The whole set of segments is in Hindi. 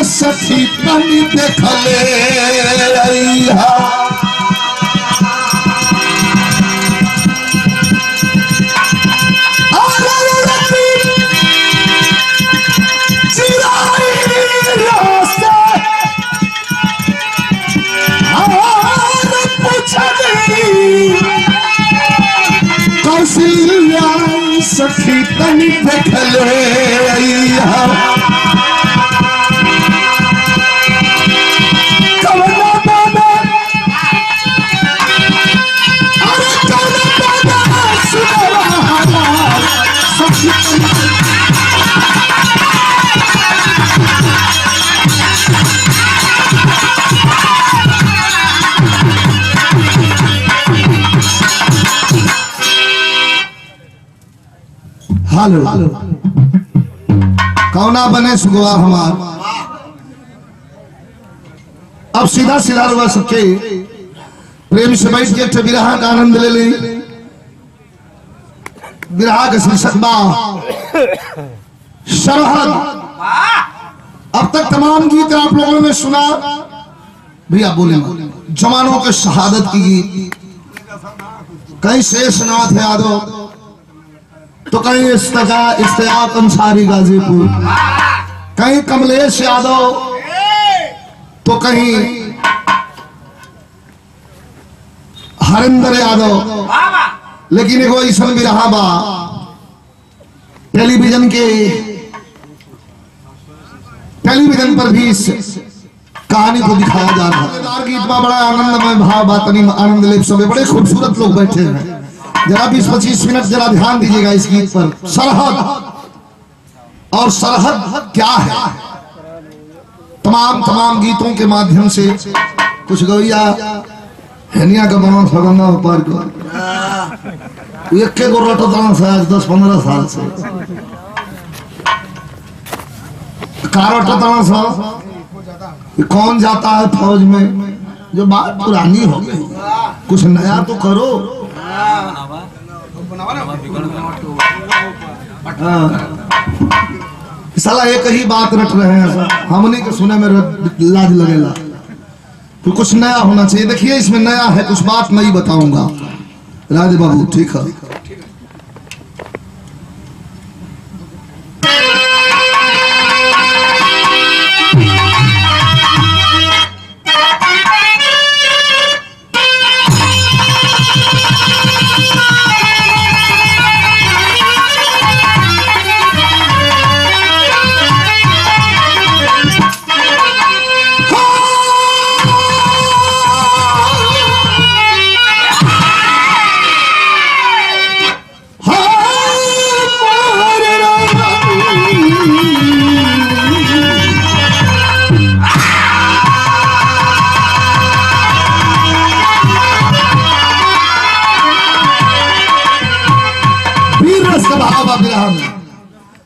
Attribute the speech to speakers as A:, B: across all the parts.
A: सखी पानी देखले कौशल्या सखी पानी देखले हालो कौना बने सुगवा हमार। अब सीधा सीधा रुआ सके प्रेम से बैठ के विरहा का आनंद ले ली। विरहा का शीर्षक बा सरहद। अब तक तमाम गीत आप लोगों ने सुना, भैया बोले जवानों के शहादत की गीत, कहीं शेषनाथ यादव तो कहीं इस्तेयाक अंसारी गाजीपुर, कहीं कमलेश यादव तो कहीं हरिंदर यादव। लेकिन एगो ऐसा विरहा बा टेलीविजन पर भी इस कहानी को दिखाया जा रहा है। गीत में बड़ा आनंदमय भाव बात आनंद ले सब बड़े खूबसूरत लोग बैठे हैं। जरा 20-25 मिनट जरा ध्यान दीजिएगा इस गीत पर। सरहद और सरहद क्या है, तमाम गीतों के माध्यम से कुछ गवैया हेनिया का बना सगंगा पार को एक के को रोटो तना से 10-15 साल से कारोटो तना सा। कौन जाता है फौज में, जो बात पुरानी हो गई, कुछ नया तो करो। साला एक ही बात रट रहे हैं, हमने के सुने में लाज लगेला। तो कुछ नया होना चाहिए। देखिए इसमें नया है, कुछ बात मैं ही बताऊंगा। राज बाबू ठीक है।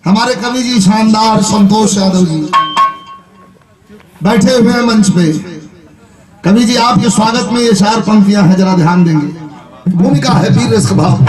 A: हमारे कवि जी शानदार संतोष यादव जी बैठे हुए हैं मंच पे। कवि जी आपके स्वागत में ये 4 पंक्तियां हैं, जरा ध्यान देंगे। भूमिका है वीर रस का भाव।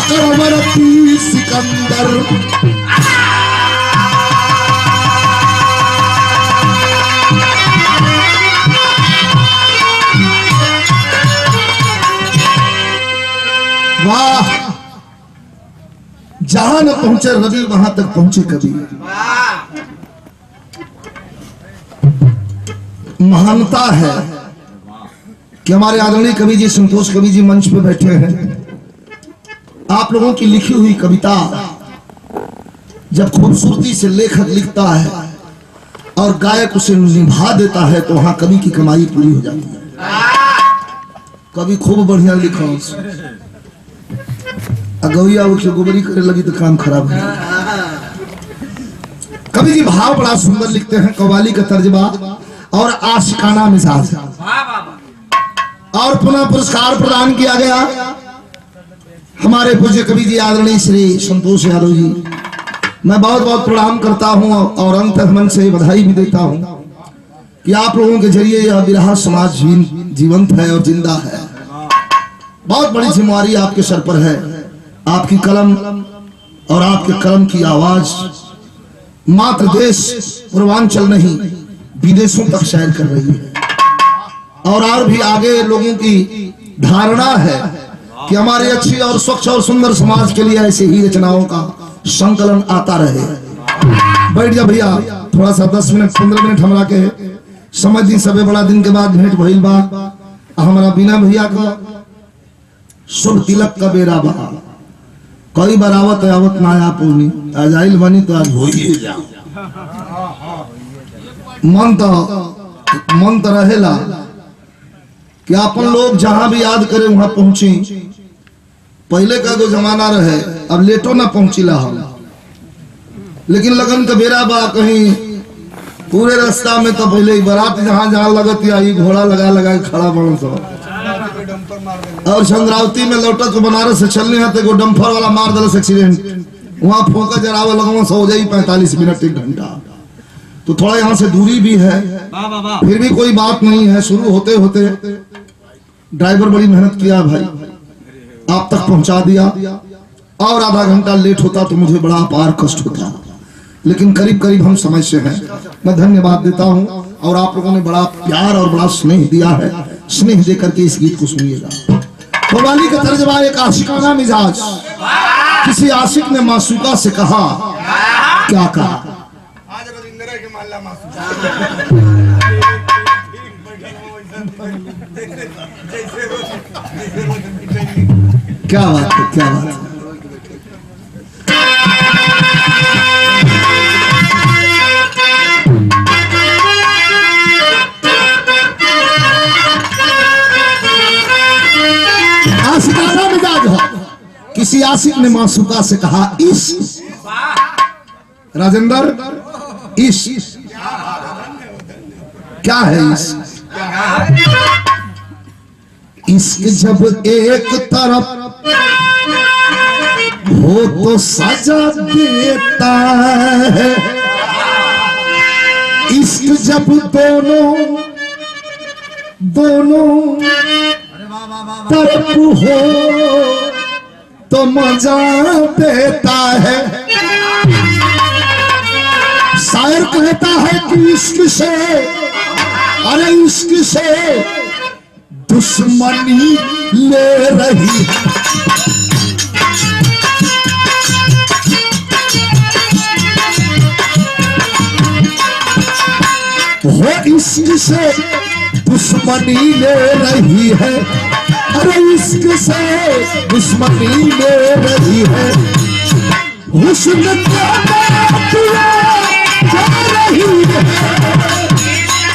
A: चक्रवर्ती सिकंदर। वाह, जहां न पहुंचे रवि वहां तक पहुंचे कवि। महानता है कि हमारे आदरणीय कवि जी संतोष कवि जी मंच पे बैठे हैं। आप लोगों की लिखी हुई कविता जब खूबसूरती से लेखक लिखता है और गायक उसे निभा देता है तो वहां कवि की कमाई पूरी हो जाती है। कवि खूब बढ़िया लिखा, अगविया उसे गोबरी करे लगी तो काम खराब है। कवि जी भाव बड़ा सुंदर लिखते हैं, कव्वाली का तर्जबा और आशिकाना मिजाज। और पुनः पुरस्कार प्रदान किया गया हमारे पूज्य कवि जी आदरणीय श्री संतोष यादव जी। मैं बहुत बहुत प्रणाम करता हूं और अंतः मन से बधाई भी देता हूं कि आप लोगों के जरिए यह बिरहा समाज जीवंत है और जिंदा है। बहुत बड़ी जिम्मेवारी आपके सर पर है। आपकी कलम और आपके कलम की आवाज मात्र देश पूर्वांचल नहीं विदेशों तक सैर कर रही है और भी आगे लोगों की धारणा है कि हमारे अच्छी और स्वच्छ और सुंदर समाज के लिए ऐसे ही रचनाओं का संकलन आता रहे। बैठ जा भैया, थोड़ा सा 10 मिनट 15 मिनट हमरा के समझ दी। सबे बड़ा दिन के बाद भेंट भइल बा। हमारा बिना भैया का शुभ तिलक का बेरा बा। कई बार आवत आवत ना आ पूनी, आज आइल बनी तो आज हो ही जाओ। मन तो रहेला कि अपन लोग जहां भी याद करे वहां पहुंची। पहले का जो जमाना रहे, अब लेटो ना पहुंचिला हम, लेकिन लगन का बेरा बा कहीं पूरे रास्ता में तो पहले बारात जहां जहां लगत या घोड़ा लगा लगा खड़ा बनो सब। और चंद्रावती में लौटत बनारस से चलने हाथे को डंपर वाला मार दल एक्सीडेंट। वहां फूका जरावे लगवा सो जाई 45 मिनट 1 घंटा। तो थोड़ा यहाँ से दूरी भी है, फिर भी कोई बात नहीं है। शुरू होते होते ड्राइवर बड़ी मेहनत किया भाई, आप तक पहुंचा दिया। और आधा घंटा लेट होता तो मुझे बड़ा अपार कष्ट होता, लेकिन करीब करीब हम समय से हैं। मैं धन्यवाद देता हूं और आप लोगों ने बड़ा प्यार और बड़ा स्नेह दिया है। स्नेह देकर के इस गीत को सुनिएगा। कव्वाली का तर्जमा एक आशिकाना मिजाज। किसी आशिक ने मासूका से कहा, क्या कहा? क्या बात है, क्या बात है। आशिकाना मिजाज है। किसी आशिक ने मासूका से कहा, इश्क राजेंद्र, इश्क क्या है? इश्क जब एक तरफ हो तो सजा देता है, इश्क जब दोनों तरफ हो तो मजा देता है। शायर कहता है कि इश्क से, अरे इश्क से दुश्मनी ले रही है। वो इश्क से दुश्मनी ले रही है, अरे इश्क से दुश्मनी ले रही है। हुस्न क्या जा रही है,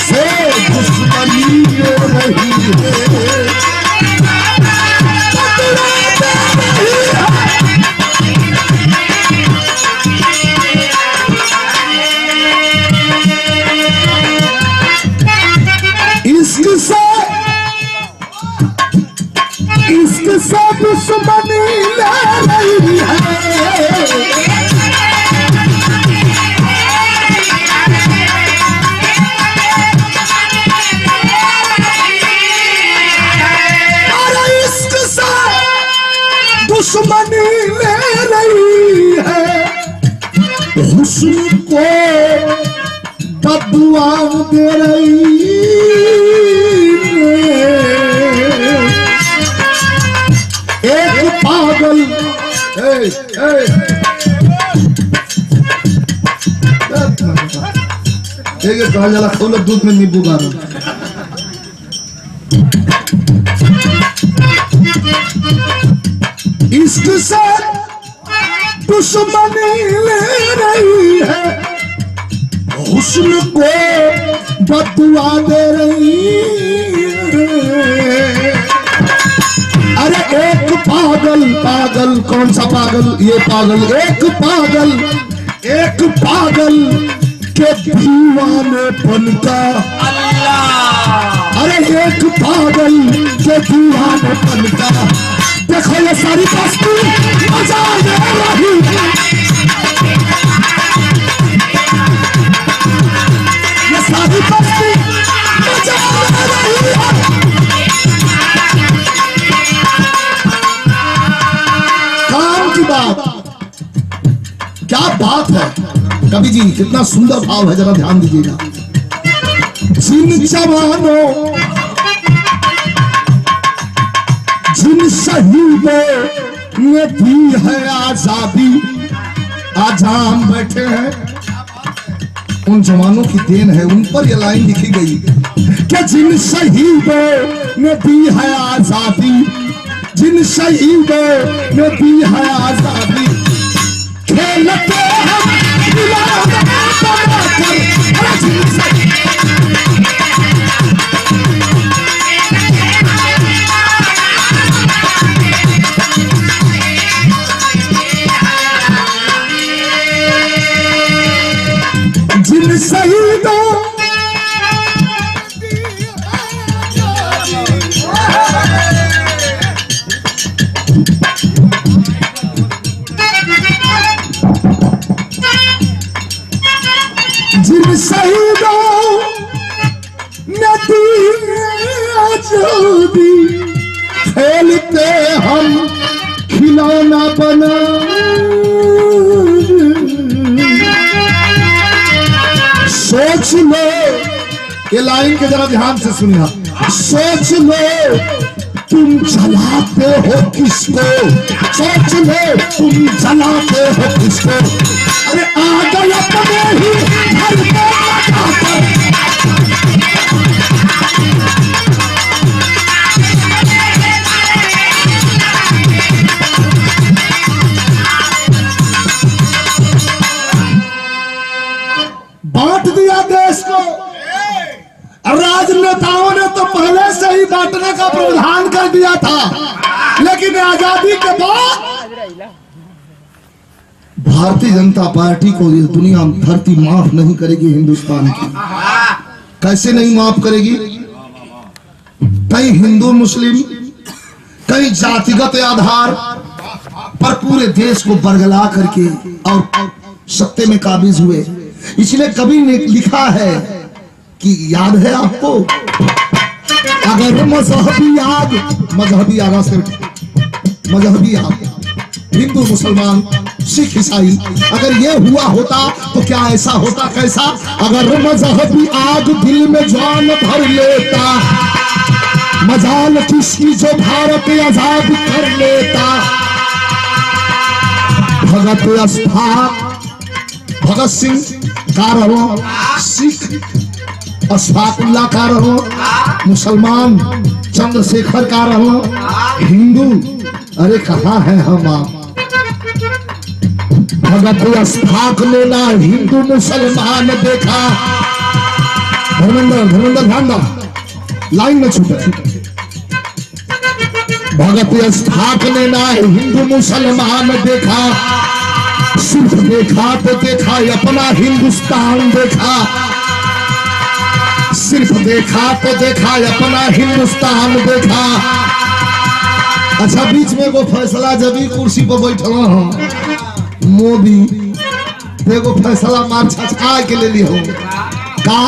A: से दुश्मनी ले रही है। इश्क से दुश्मनी ले रही है। अरे इश्क से दुश्मनी हुस्न को बदुआ दे रही एक पागल कहा जाला खोलो दूध में नींबू गारो इश्क से दुश्मनी ले रही है हुस्न को बदुआ दे रही है। अरे एक पागल पागल कौन सा पागल ये पागल एक पागल के दीवानेपन का अरे एक पागल के दीवानेपन का देखो ये सारी बस्ती मजा ले रही ये सारी बस्ती मजा ले रही है। काम की बात क्या बात है कवि जी कितना सुंदर भाव है जरा ध्यान दीजिएगा। जिन जवानों जिन शहीदों ने दी है आजादी आज हम बैठे हैं उन जवानों की देन है उन पर यह लाइन लिखी गई कि जिन शहीदों ने दी है आजादी जिन शहीदों ने दी है आजादी खेलते हैं जिन शहीदों जिन शहीदों ने दी आजादी खेलते हम खिलौना बना सोच लो ये लाइन के जरा ध्यान से सुनिए सोच लो तुम जलाते हो किसको सोच लो तुम जलाते हो किसको अरे आग अपने ही घर में लगाकर बांट दिया देश को। राजनेताओं ने तो पहले से ही बांटने का प्रावधान कर दिया था लेकिन आजादी के बाद भारतीय जनता पार्टी को ये दुनिया धरती माफ नहीं करेगी हिंदुस्तान की। कैसे नहीं माफ करेगी? कई हिंदू मुस्लिम कई जातिगत आधार पर पूरे देश को बरगला करके और सत्ते में काबिज हुए। इसलिए कवि ने लिखा है कि याद है आपको अगर मजहबी आग से मजहबी आग हिंदू मुसलमान सिख ईसाई अगर ये हुआ होता तो क्या ऐसा होता कैसा अगर मजहबी आग दिल में जान भर लेता मजाल किसकी जो भारत आजाद कर लेता। भगत सिंह का रहो सिख अशफाकुल्लाह का रहो मुसलमान चंद्रशेखर का रहो हिंदू अरे कहाँ है हम आप भगत अशफाक ने ना हिंदू मुसलमान देखा। धर्मेंद्र ध्यान दो लाइन में छूटे। भगत अशफाक ने ना हिंदू मुसलमान देखा सिर्फ देखा तो देखा अपना हिंदुस्तान देखा सिर्फ देखा तो देखा अपना हिंदुस्तान देखा। अच्छा बीच में वो फैसला जब ही कुर्सी पर बैठल हो मोदी देखो फैसला मार छचका के ले लियो का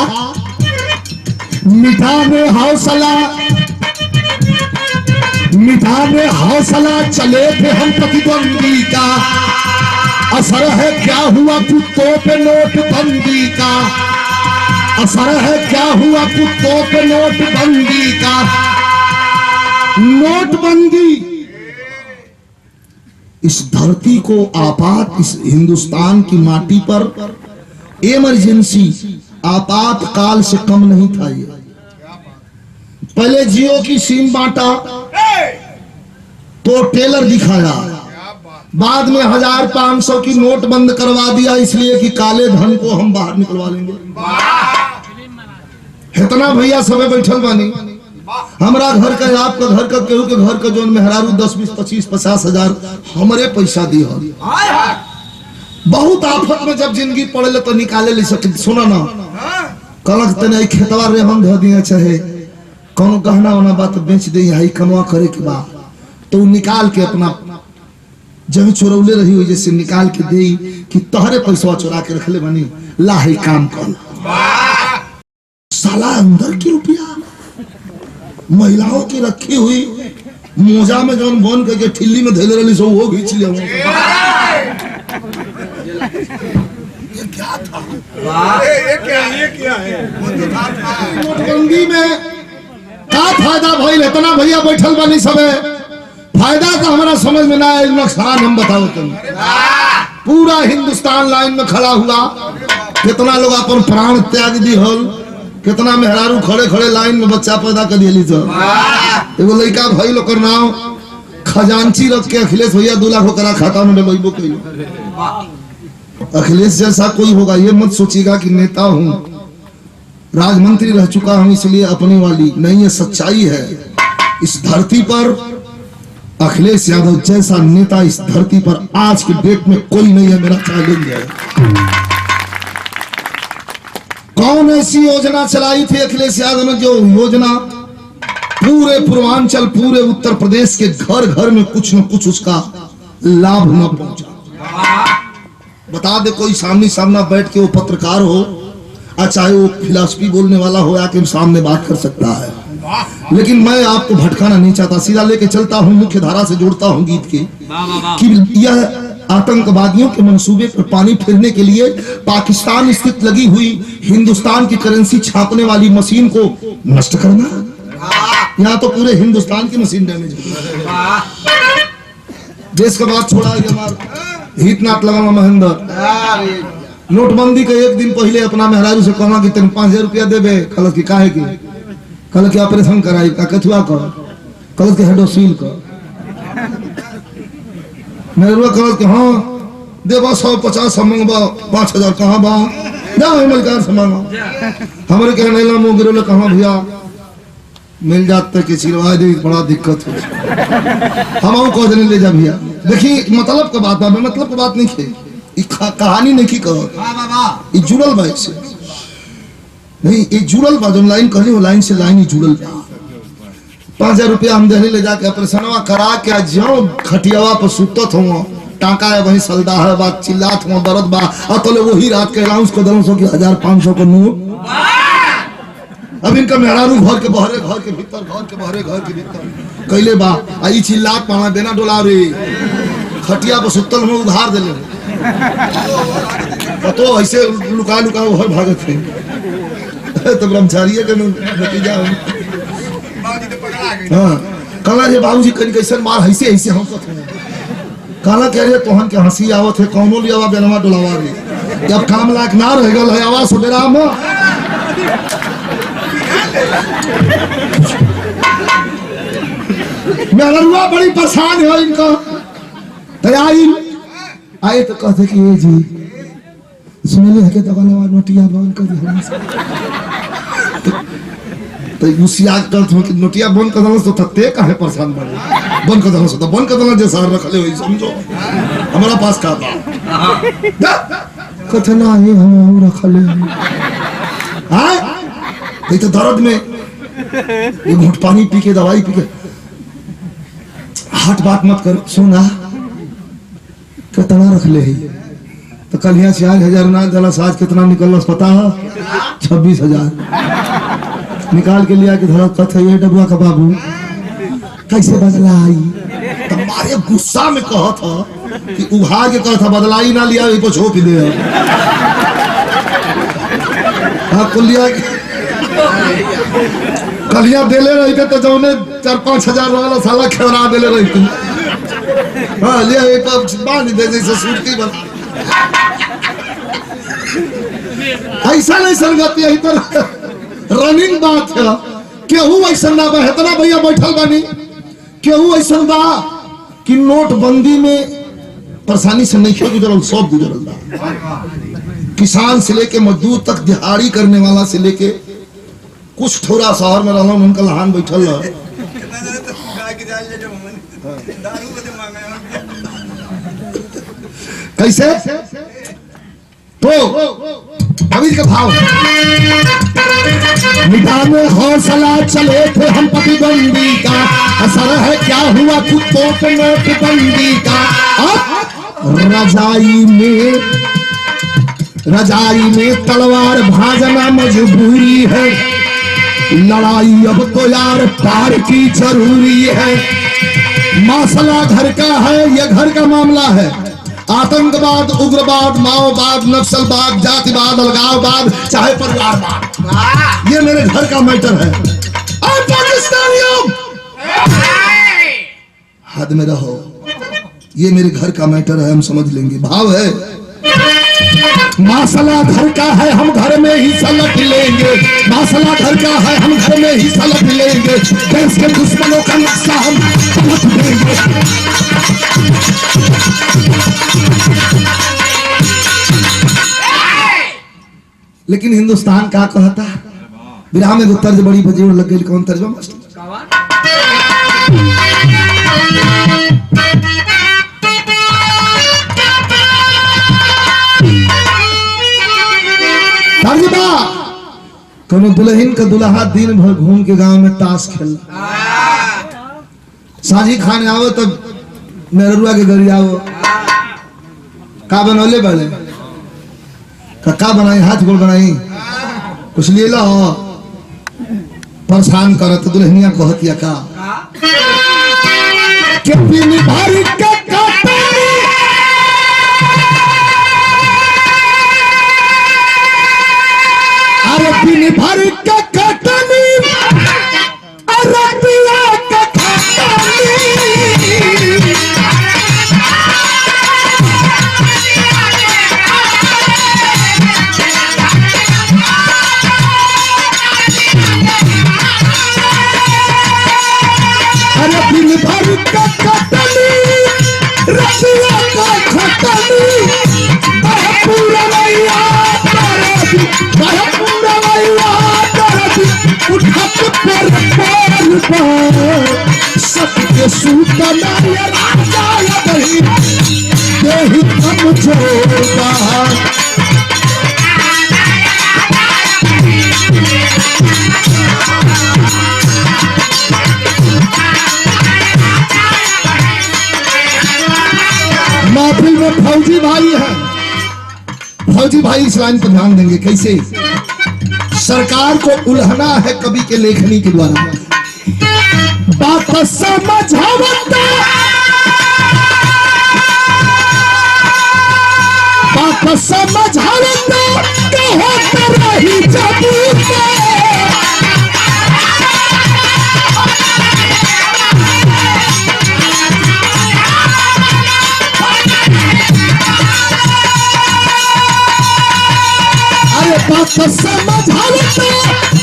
A: मिटाने हौसला चले थे हम प्रतिद्वंदी का असर है क्या हुआ कुत्तों पे नोटबंदी का, असर है क्या हुआ कुत्तों पे नोटबंदी का। नोटबंदी इस धरती को आपात, इस हिंदुस्तान की माटी पर इमरजेंसी आपातकाल से कम नहीं था ये। पहले जियो की सिम बांटा तो टेलर दिखाया, बाद में 1500 की नोट बंद करवा दिया इसलिए कि काले धन को हम बाहर निकलवा लेंगे। इतना भैया सबे बैठल बानी, हमारा घर का, आपका घर का, केहू के घर का जो मेहरारू 10, 20, 25, 50 हजार हमारे पैसा दी हो। बहुत आफत में जब जिंदगी पड़े तो निकाले ले सके। सुना ना कलक तने खेतवा रे हम धो दिया, चाहे कौन गहना वाला बात बेच दे, यही कमवा करे के बाद तो निकाल के अपना जब चोरौले रही हुई जैसे निकाल के दे कि तहरे पैसा चुरा के रख ले बनी, लाही काम कर। साला अंदर की रुपया महिलाओं की रखी हुई मोजा में जौन बन करके ठिल्ली में धैले रही सो वो खींच लिया। ये क्या था? ये क्या है? नोटबंदी में क्या फायदा भाई? इतना भैया बैठल बनी सबे, फायदा तो हमारा समझ में ना आए, नुकसान हम बताओ तुम। पूरा हिंदुस्तान लाइन में खड़ा हुआ, कितना लोग अपन प्राण त्याग दी हल, कितना मेहरारू खड़े खड़े लाइन में बच्चा पैदा कर दिए। एगो लड़का भाई लोग कर नाम खजांची रख के अखिलेश भैया 2 लाख करा खाता में डलवाइबो कइलो। अखिलेश जैसा कोई होगा ये मत सोचिएगा कि नेता हूं, राजमंत्री रह चुका हूं इसलिए अपनी वाली नहीं, ये सच्चाई है। इस धरती पर अखिलेश यादव जैसा नेता इस धरती पर आज के डेट में कोई नहीं है, मेरा चैलेंज है। कौन ऐसी योजना चलाई थी अखिलेश यादव ने जो योजना पूरे पूर्वांचल, पूरे उत्तर प्रदेश के घर घर में कुछ न कुछ उसका लाभ न पहुंचा? बता दे कोई सामने सामना बैठ के वो पत्रकार हो, चाहे वो फिलॉसफी बोलने वाला हो, आके सामने बात कर सकता है। लेकिन मैं आपको भटकाना नहीं चाहता, सीधा लेके चलता हूं, मुख्य धारा से जोड़ता हूं गीत के कि यह आतंकवादियों के मंसूबे पर पानी फेरने के लिए पाकिस्तान स्थित लगी हुई हिंदुस्तान की करेंसी छापने वाली मशीन को नष्ट करना। यहाँ तो पूरे हिंदुस्तान की मशीन डैमेज हो। देश का बात छोड़ा, हितनाथ लगा महेंद्र नोटबंदी के एक दिन पहले अपना मेहरारू से कहना कि तेन 5000 रुपया देवे, कल की काहे की, कल के ऑपरेशन कराई का कथुआ कर, कल के हेडोसील कर। मेहरुआ कल के हाँ देवा 150 मंगवा 5000 कहाँ बा जा मलिकार से मांगा। हमारे कहने ला मुँह गिरोले कहाँ भैया मिल जाते कि सिरवा दे, बड़ा दिक्कत हो। हम कह देने ले जा भैया। देखिए मतलब का बात, मतलब का बात नहीं है, कहानी नहीं की कहो, जुड़ल बा से नहीं, ये जुड़ल बा, जो लाइन कहली वो लाइन से लाइन ही जुड़ल बा। 5000 रुपया हम दहली ले जाके ऑपरेशनवा करा के जो खटियावा पर सुतत हो, टाका है वही सलदा है बात, चिल्लात हो, दर्द बा, और तो वही रात के अलाउंस को 1500 को नोट। अब इनका मेहरारू घर के बहरे, घर के भीतर, घर के बहरे, घर के भीतर कैले बा, आई चिल्लात पाना देना डोला रे, खटिया पर सुतल में उधार देले तो ऐसे लुका लुका घर भागत है। तो ब्रह्मचारी के नतीजा हाँ कला जे बाबूजी कहीं कैसे मार ऐसे ऐसे हम काला कह रहे तोहन के हंसी आवत है, कौनो लियावा बेनवा डोलावा रे, जब काम लायक ना रह गल है आवाज सुटेरा में मेहरुआ बड़ी परेशान है इनका। तैयारी आए तो कहते कि ये जी सुनले है के दवाला नोटिया बंद कर दी, तो उसी आग कर कि नोटिया बंद कर दलो तो थते काहे परेशान बने, बंद कर दलो तो बंद कर दलो जे सर रखले होई समझो हमारा पास का था कथे ना ये हम रखले हां ये तो दर्द में ये घूंट पानी पी के दवाई पी के हट बात मत कर। सुना कितना रख ले तो कल यहाँ 4000 ना जला साज कितना निकल पता है 26,000 निकाल के लिया कि धरा कथ ये डबुआ का बाबू कैसे बदला आई तुम्हारे गुस्सा में कहा था कि उभार के कहा था बदलाई ना लिया ये छोप दे हाँ कुलिया कलिया देले रही थे तो जौने 4-5 हजार वाला साला खेवरा देले रही थी हाँ लिया एक बांध दे जैसे सूरती बना ऐसा नहीं संगति यही तो रनिंग बात है केहू ऐसा ना बा इतना भैया बैठल बानी केहू ऐसा बा कि नोटबंदी में परेशानी से नहीं गुजरल सब गुजरल बा किसान से लेके मजदूर तक दिहाड़ी करने वाला से लेके कुछ थोड़ा शहर में रहना उनका लहान बैठल है कैसे तो कबीर का भाव मिटाने हौसला चले थे हम प्रतिद्वंदी का असर है क्या हुआ कुत्तों के नोटबंदी का अब रजाई में तलवार भाजना मजबूरी है लड़ाई अब तो यार पार की जरूरी है मसला घर का है यह घर का मामला है आतंकवाद उग्रवाद माओवाद नक्सलवाद जातिवाद अलगाववाद चाहे परिवारवाद ये मेरे घर का मैटर है और पाकिस्तानियों हद में रहो ये मेरे घर का मैटर है हम समझ लेंगे भाव है मसला घर का है हम घर में ही सलट लेंगे मसला घर का है हम घर में ही सलट लेंगे देश के दुश्मनों का नक्शा हम पलट देंगे लेकिन हिंदुस्तान का कहता विराह में तर्ज बड़ी बजेड़ लग गई कौन तर्जमा मास्टर कोनो दुल्हन का दुल्हा दिन भर घूम के गांव में ताश खेल साझी खाने आओ तब मेहरुआ के घर आओ का बनौले बड़े का बनाई हाथ गोल बनाई कुछ ले लो परेशान करत दुल्हनिया कहतिया का के पीनी भारी का अरे पीनी भारी का कटनी अरे पिया का खटनी अरे पीनी भारी का कटनी रसिया का खटनी पूरा मैया सत्य सूतना राजा नहीं देहि तम जोगा महफिल में फौजी भाई है फौजी भाई इस लाइन पर ध्यान देंगे कैसे सरकार को उल्हना है कवि के लेखनी के द्वारा बात समझावता बात समझावता कहत रही जबूते अरे बात समझावता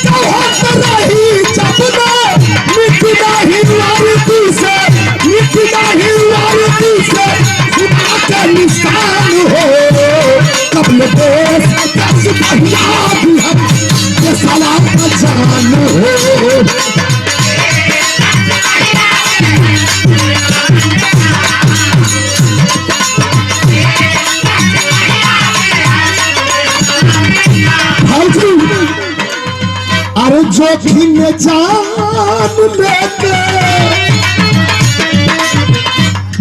A: कहत रही जबूते मिटना ही वारती से खुदा का निशान हो कबल देश का सिपाहिया भी हम ये सलाम का जान हो अरे जोखिम में जान लेके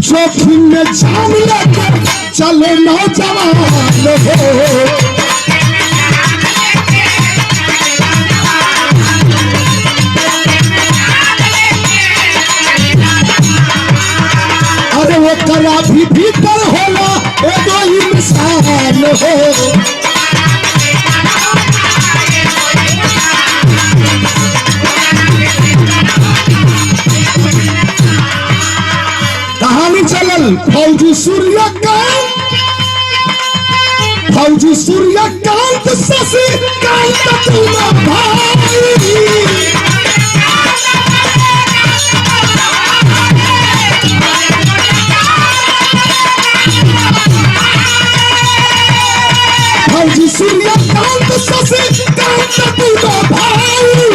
A: जोखिम में जान लेके चले नौजवान हो अरे वो करा भी भीतर कहानी चलल फौजी सूर्यकांत शशिकांत तुम भाई फौजी सूर्यकांत शशिकांत तुम भाई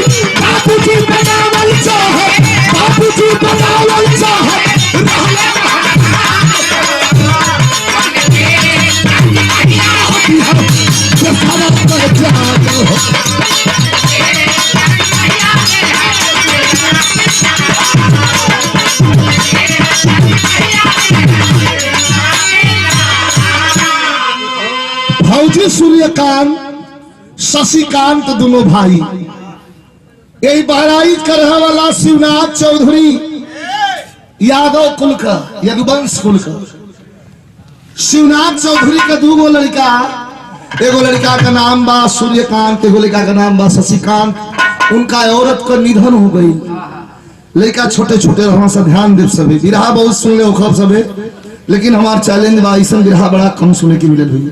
A: बाबूजी बनावल चाहत फौजी सूर्यकांत शशिकांत दोनों भाई यही बहराइच करने वाला शिवनाथ चौधरी यादव कुल का यदुवंश कुल का शिवनाथ चौधरी का दो लड़का, एगो लड़का का नाम बा सूर्यकांत, एगो लड़का का नाम बा शशिकांत। उनका औरत का निधन हो गई। लड़का छोटे छोटे रहना से ध्यान दे सभी बिरहा बहुत सुन ले खब सबे, लेकिन हमार चैलेंज बा ऐसा बिरहा बड़ा कम सुने की मिलल हुई।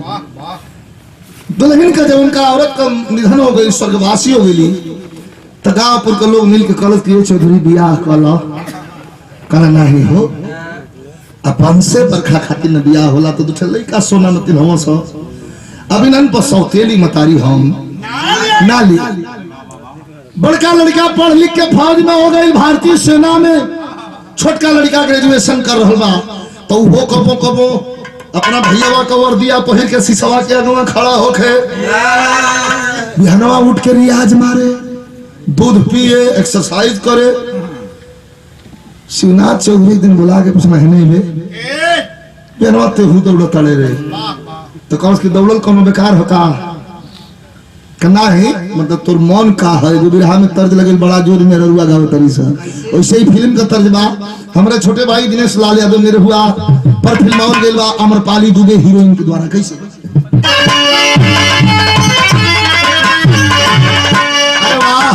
A: दुल्हन का जब उनका औरत का निधन हो गई, स्वर्गवासी हो गई, तो गाँवपुर के लोग मिल के कलश किए चौधरी बियाह कल नहीं हो अपन से बरखा खातिर न बियाह होला तो दूसरा लड़का सोना मतिन हम सो अभिनंदन पर सौतेली मतारी हम ना ली। बड़का लड़का पढ़ लिख के फौज में हो गई भारतीय सेना में, छोटका लड़का ग्रेजुएशन कर रहा बा, तो वो कबो कबो अपना भैया का वर्दिया पहिर के सिसवा के अगवा खड़ा होके बिहनवा उठ के रियाज मारे, दूध पिए, एक्सरसाइज करे। शिवनाथ चौधरी दिन बुला के कुछ महीने में बिहनवा ते हूं दौड़ तड़े रे, तो कौन की दौड़ल कौन बेकार होता कना है, मतलब तोर मन का है जो बिरहा में तर्ज लगे बड़ा जोर में रुआ गावे तरी सा, वैसे ही फिल्म का तर्ज बा। हमारे छोटे भाई दिनेश लाल यादव मेरे हुआ पर फिल्म और गेल बा अमरपाली दुबे हीरोइन के द्वारा। कैसे अरे वाह,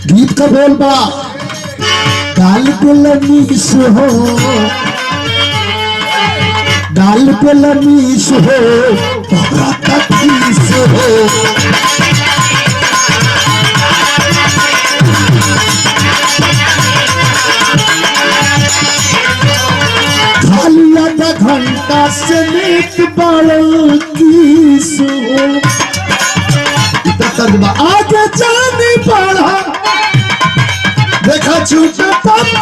A: गीत का बोल बा डाल पे लमीस हो, डाल पे लमीस हो, तोहरा तकीस हो, खाली आधा घंटा से लेट बाल किस हो, आगे जाने पड़ा देखा छूटा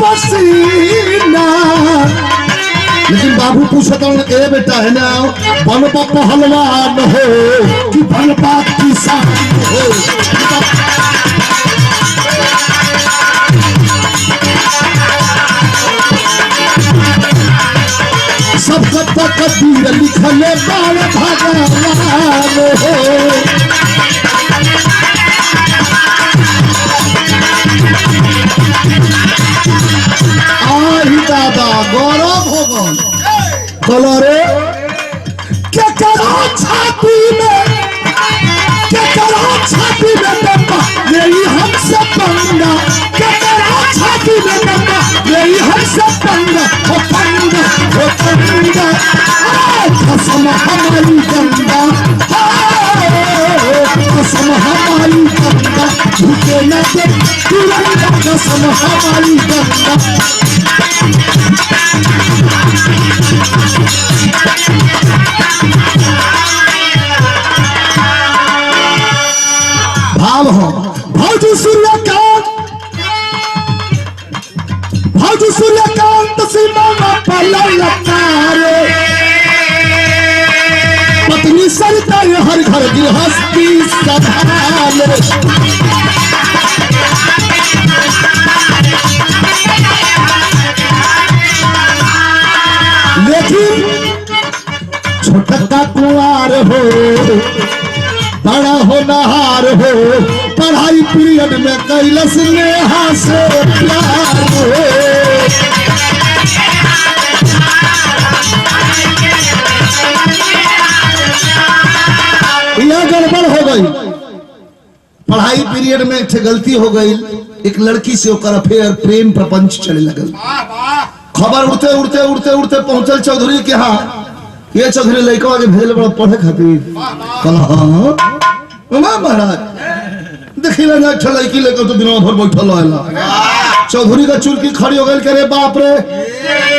A: पसीना। लेकिन बाबू पूछता ए बेटा है ना बनबा पहलवान हो कि बनबा किसान हो, सबका तकदीर लिखले बाल भगवान हो। दादा गौरव हो गौन बोलो रे क्या करो छाती में, क्या करो छाती में डब्बा यही हमसे पंगा, क्या करो छाती में डब्बा यही हमसे पंगा, हो पंगा हो पंगा कसम हमारी गंगा, कसम हमारी गंगा झुके न दे तुरंत, कसम हमारी गंगा। भाव हो भौजी सूर्यकांत, भौजी सूर्यकांत सीमा पलटारे, पत्नी सरिता हर घर गृहस्थी संभाले, लेकिन छोटा कुंवार हो बड़ा होनहार हो, पढ़ाई पीरियड में कैलस नेहा से प्यार हो। यह गड़बड़ हो गई, पढ़ाई पीरियड में एक गलती हो गई, एक लड़की से ओकर अफेयर प्रेम प्रपंच चले लगल। खबर उड़ते उड़ते उड़ते उड़ते पहुंचल चौधरी के यहाँ। ये चौधरी लड़का के भेज बड़ा पढ़े खातिर कहला महाराज देखी ना लड़की लेकर तो दिनों भर बैठल रहेला। चौधरी का चुरकी खड़ी हो गई, करे बाप रे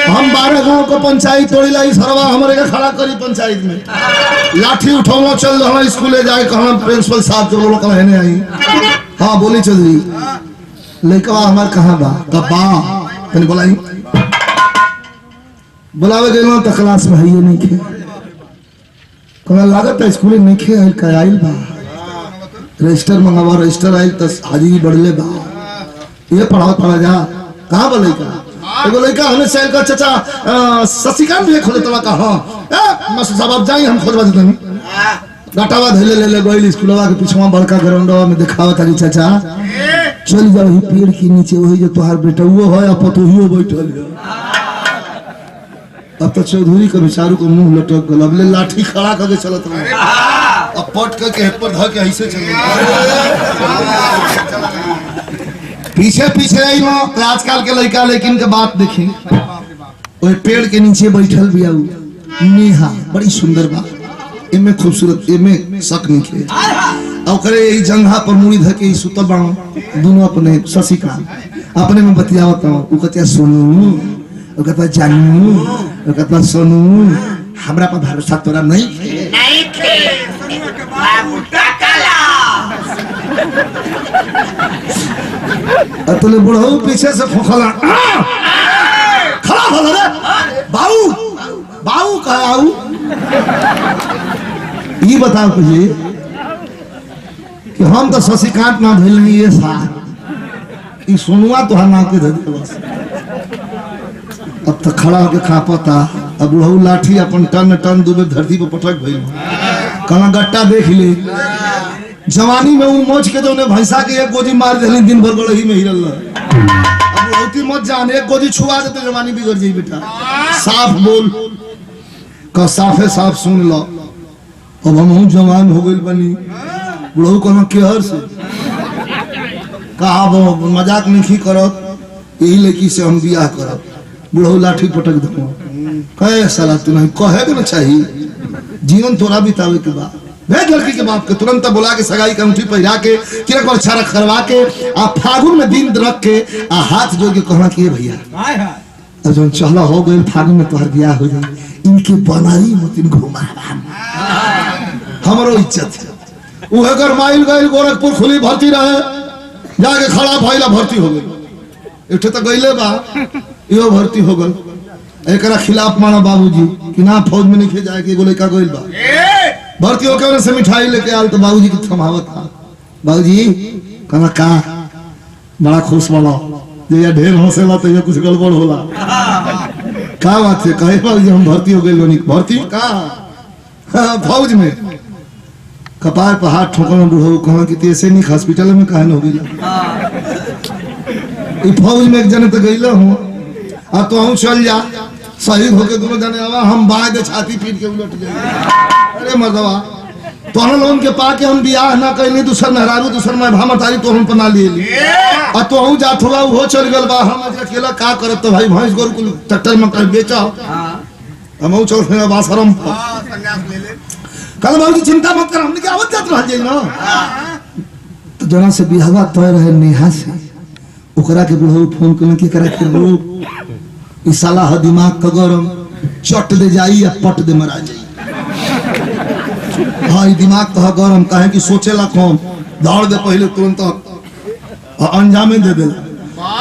A: हम 12 गांव को पंचायत तोड़ी लाई, सरवा हमारे का खड़ा करी पंचायत में। लाठी उठाओ चल रहा स्कूले जाए, कहना प्रिंसिपल साहब के बोलो कहने आई। हाँ बोली चौधरी, लड़का हमार कहाँ बा? तब बा तनी बोलाई, बुलावे गए तो क्लास में है ये नहीं खे, कहना लागत है स्कूले नहीं खे आइल का आइल बा, रजिस्टर मंगावा, रजिस्टर आइल तो हाजिरी बढ़ले बा, ये पढ़ाओ पढ़ा जा। कहाँ बोले का? एगो लड़का हमें सेल का चाचा शशिकांत भी खोले तला का। हाँ मस्त साहब जाई हम खोजवा देते नहीं। डाटावा धैले ले ले गइल स्कूलवा के पीछवा बड़का ग्राउंडवा में दिखावा तारी चाचा चल जा वही पेड़ के नीचे, वही जो तोहार बेटा वो है अब पतोहियो बैठल है। अब तो चौधरी के बेचारू को मुंह लटक गल, अब ले लाठी खड़ा करके चलत रहे, अब पट करके हेड पर धर के ऐसे चल पीछे पीछे आई हो। तो आजकल के लड़का लेकिन के बात देखी, वही पेड़ के नीचे बैठल भी आऊ नेहा, बड़ी सुंदर बात, इमे खूबसूरत, इमे शक नहीं खे। और करे यही जंघा पर मुड़ी धर के सुतल बाणो, दोनों अपने शशिकांत अपने में बतियावत हो। वो कहते सोनू, वो कहता जानू, वो कहता सोनू हमरा पर भरोसा तोरा नहीं खे। अतले बुढ़ऊ पीछे से खोखला खड़ा हो रे बाऊ बाऊ कहा आऊ। ये बताओ तुझे कि हम तो शशिकांत ना भेल नहीं ये साथ ये सोनुआ तो हर नाम के धर बस। अब तो खड़ा होके खा पता, अब बुढ़ऊ लाठी अपन टन टन दुबे धरती पर पटक भइल, कहाँ गट्टा देख ले। जवानी में वो मोच के तो भैंसा के एक गोदी मार दे, दिन भर गड़ही में हिरल। अब बहुती मत जान, एक गोदी छुआ दे तो जवानी बिगड़ जाई बेटा। साफ बोल का साफे साफ सुन लो, अब हम जवान हो गई बनी। बुढ़ऊ कहना केहर से कहा वो मजाक नहीं करत, यही लड़की से हम बियाह करब। बुढ़ऊ लाठी पटक दो, कहे साला तू नहीं कहे के ना चाहिए, जीवन तोरा बितावे के बाद भेज लड़की के बाप के तुरंत बुला के सगाई का अंगूठी पहिरा के तिलक पर छारा करवा के आ फागुन में दिन रख के आ हाथ जोड़ के कहना कि भैया जो चहला हो गए फागुन में तोहर बियाह हो जाए, इनके बनाई मतिन घुमा हमरो इज्जत है। वो अगर माइल गइल गोरखपुर खुली भर्ती रहे, जाके खड़ा भइला भर्ती हो गई। इठे तो गइले बा यो भर्ती हो गल, एकरा खिलाफ माना बाबूजी कि ना फौज में नहीं जाए के गोले का गइल बा। भर्ती होकर से मिठाई लेके आल तो बाबूजी की थमावत था। बाबूजी कहना का बड़ा खुश वाला ये ढेर हौसला तो ये कुछ गड़बड़ होला। का बात है? कहे बाबूजी हम भर्ती हो गए लोनी। भर्ती का फौज में कपार पर हाथ ठोकर में बुढ़ऊ कहना कि ऐसे नहीं हॉस्पिटल में कहन हो गई। फौज में एक जने तो गईला हूँ, अब तो हम चल जा शहीद होके दोनों जने आवा, हम बाय छाती पीट के उलट जाए। अरे मर्दवा तोहन लोन के पाके हम बियाह ना कइनी, दूसर नहरारू दूसर मैं भामत आई तो हम पना लिए ली आ तो हूं जात होला वो चल गल बा। हम आज अकेला का करत तो भाई भैंस गोर कुल ट्रैक्टर में कर बेचा हम चल फिर बासरम संन्यास ले ले। कल बाबूजी चिंता मत कर, हमने के आवत जात रह जाई ना। तो जना से बियाहवा तय रहे नेहा से, ओकरा के बुढ़ऊ फोन करन के करा के रो ई साला ह दिमाग का गरम चट दे जाई या पट दे मरा जाई। हाँ दिमाग तो गरम कहे कि सोचेला कौन, दौड़ दे पहले तुरंत अंजामे दे दे।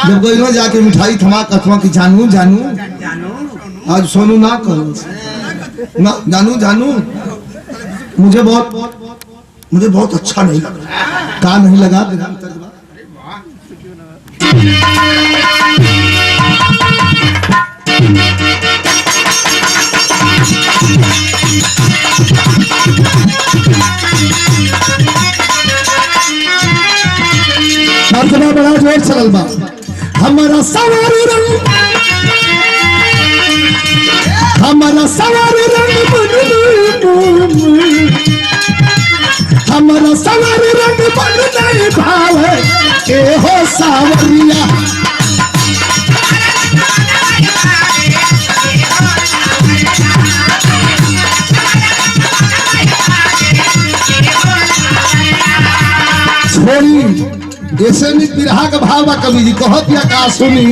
A: जब गई जाके मिठाई थमा कथवा की जानू जानू आज सोनू ना करो ना जानू जानू मुझे बहुत अच्छा नहीं लगा। का नहीं लगा? बड़ा जोर चलल बा। हमारा सवारी रंग हमारा सवारी रंग हमारा सवारी रंग बन नहीं भावे ए हो सावरिया। छोड़ी ऐसे में बिरहा का भाव बा कवि जी कहत या का सुनी।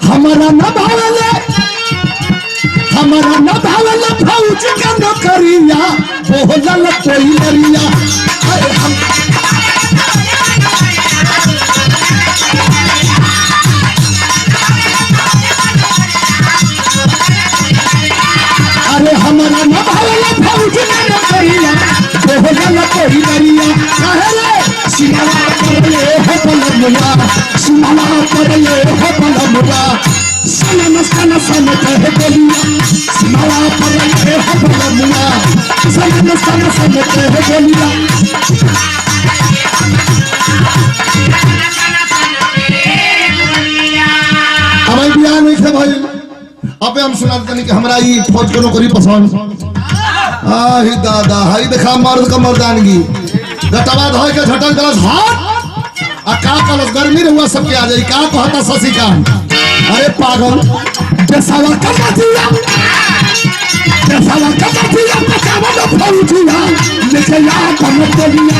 A: हमारा न भावले फौज का नौकरिया बोलल कोई लरिया। अरे हम अरे हमारा न भावले फौज का नौकरिया बोलल कोई लरिया। कहले सिमला पर ले हो बलमुआ सिमला पर ले हो बलमुआ सन सन कह बोलिया सिमला पर ले हो बलमुआ सन सन कह बोलिया। हमारे बयान में थे भाई अब हम सुनाते नहीं कि हमारा ये फौज को नौकरी पसंद। ही दादा हाई देखा मर्द का मर्दानगी गटवा धोए के झटक गलस हाथ आ का कलस गर्मी रहुआ सबके आ जाई। का कहता शशिकांत अरे पागल देसावा का मतिया बचावा तो फौजिया लेके या कम बोलिया।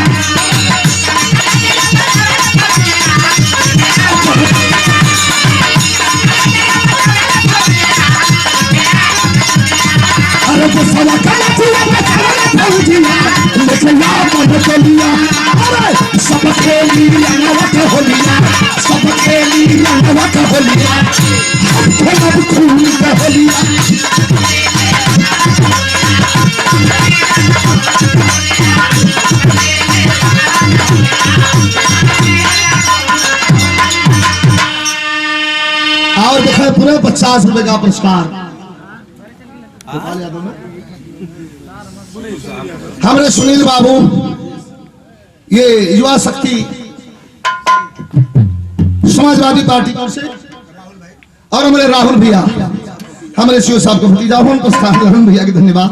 A: अरे देसावा का मतिया बचावा तो फौजिया लेके या कम बोलिया। अरे सब खेली नवक होलिया सब खेली नवक होलिया हम खेलब खून का होलिया। और देखो पूरे 50 रुपए का पुरस्कार हमारे सुनील बाबू ये युवा शक्ति समाजवादी पार्टी से और हमारे राहुल भैया हमारे शिव साहब को भतीजा राहुल भैया के धन्यवाद।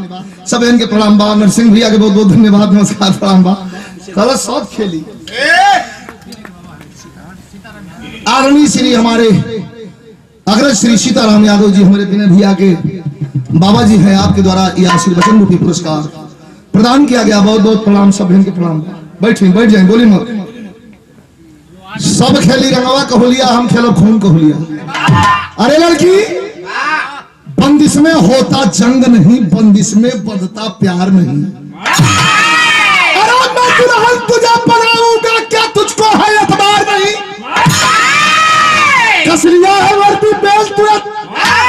A: सब इनके प्रणाम बा। नरसिंह भैया के बहुत बहुत धन्यवाद नमस्कार प्रणाम बा। कल सब खेली आदरणीय श्री हमारे अग्रज श्री सीताराम यादव जी हमारे विनय भैया के बाबा जी हैं आपके द्वारा ये आशीर्वचन रूपी पुरस्कार प्रदान किया गया। बहुत बहुत प्रणाम सब इनके प्रणाम। बैठ जाए बोली मत। सब खेली रंगवा कहोलिया हम खेलो खून कहोलिया। अरे लड़की बंदिश में होता जंग नहीं बंदिश में बंधता प्यार नहीं। अरे मैं दुल्हन तुझे बनाऊंगा क्या तुझको है एतबार नहीं। कसलिया है वर्दी बेल तुरंत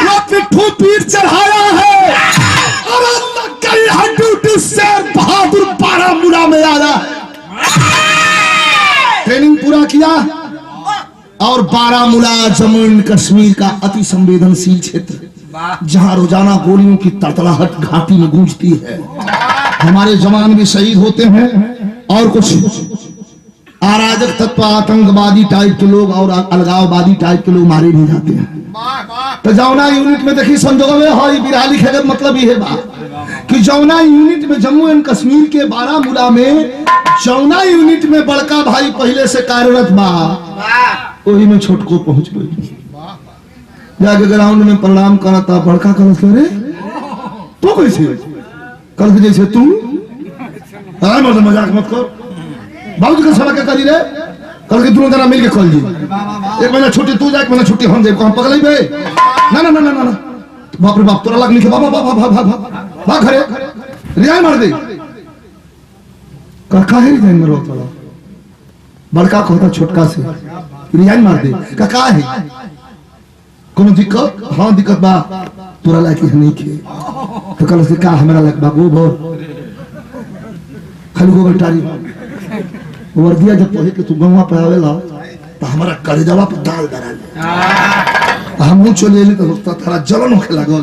A: वो पिट्ठू पीठ चढ़ाया है। अरे कई ड्यूटी से बहादुर बारामूला में आ रहा है। ट्रेनिंग पूरा किया और बारामूला जम्मू एंड कश्मीर का अति संवेदनशील क्षेत्र जहां रोजाना गोलियों की तड़तड़ाहट घाटी में गूंजती है। हमारे जवान भी शहीद होते हैं और कुछ अराजक तत्व आतंकवादी टाइप के लोग और अलगाववादी टाइप के लोग मारे भी जाते हैं। तो जौना यूनिट में देखी संजोग में हो बिरहा लिखे का मतलब ये है कि जौना यूनिट में जम्मू एंड कश्मीर के बारामूला में जौना यूनिट में बड़का भाई पहले से कार्यरत बा वही में छोटको पहुंच गई। जाके ग्राउंड में प्रणाम करता बड़का कल करे तो कैसे कल जैसे तू मजाक मत कर बाबू का सभा क्या करी रे कल के दोनों जना मिल के कल जी एक महीना छुट्टी तू जा एक महीना छुट्टी हम हम पगल बे ना ना ना ना ना बाप रे बाप तोरा लग लिखे बाबा बाबा भाग भाग भाग घरे रिजाइन मार दे का है रिजाइन मारो तोरा बड़का कहता छोटका से रिजाइन मार दे का है कोनो दिक्कत हां दिक्कत बा तोरा लायक नहीं खे तो कल से का हमरा लायक बा गोबर खाली गोबर टारी वर्दिया जब पढ़े के तू गंवा पे आवेला तो हमारा कलेजवा पे दाल दरा हम चले ले तो थारा जलन होखे लागल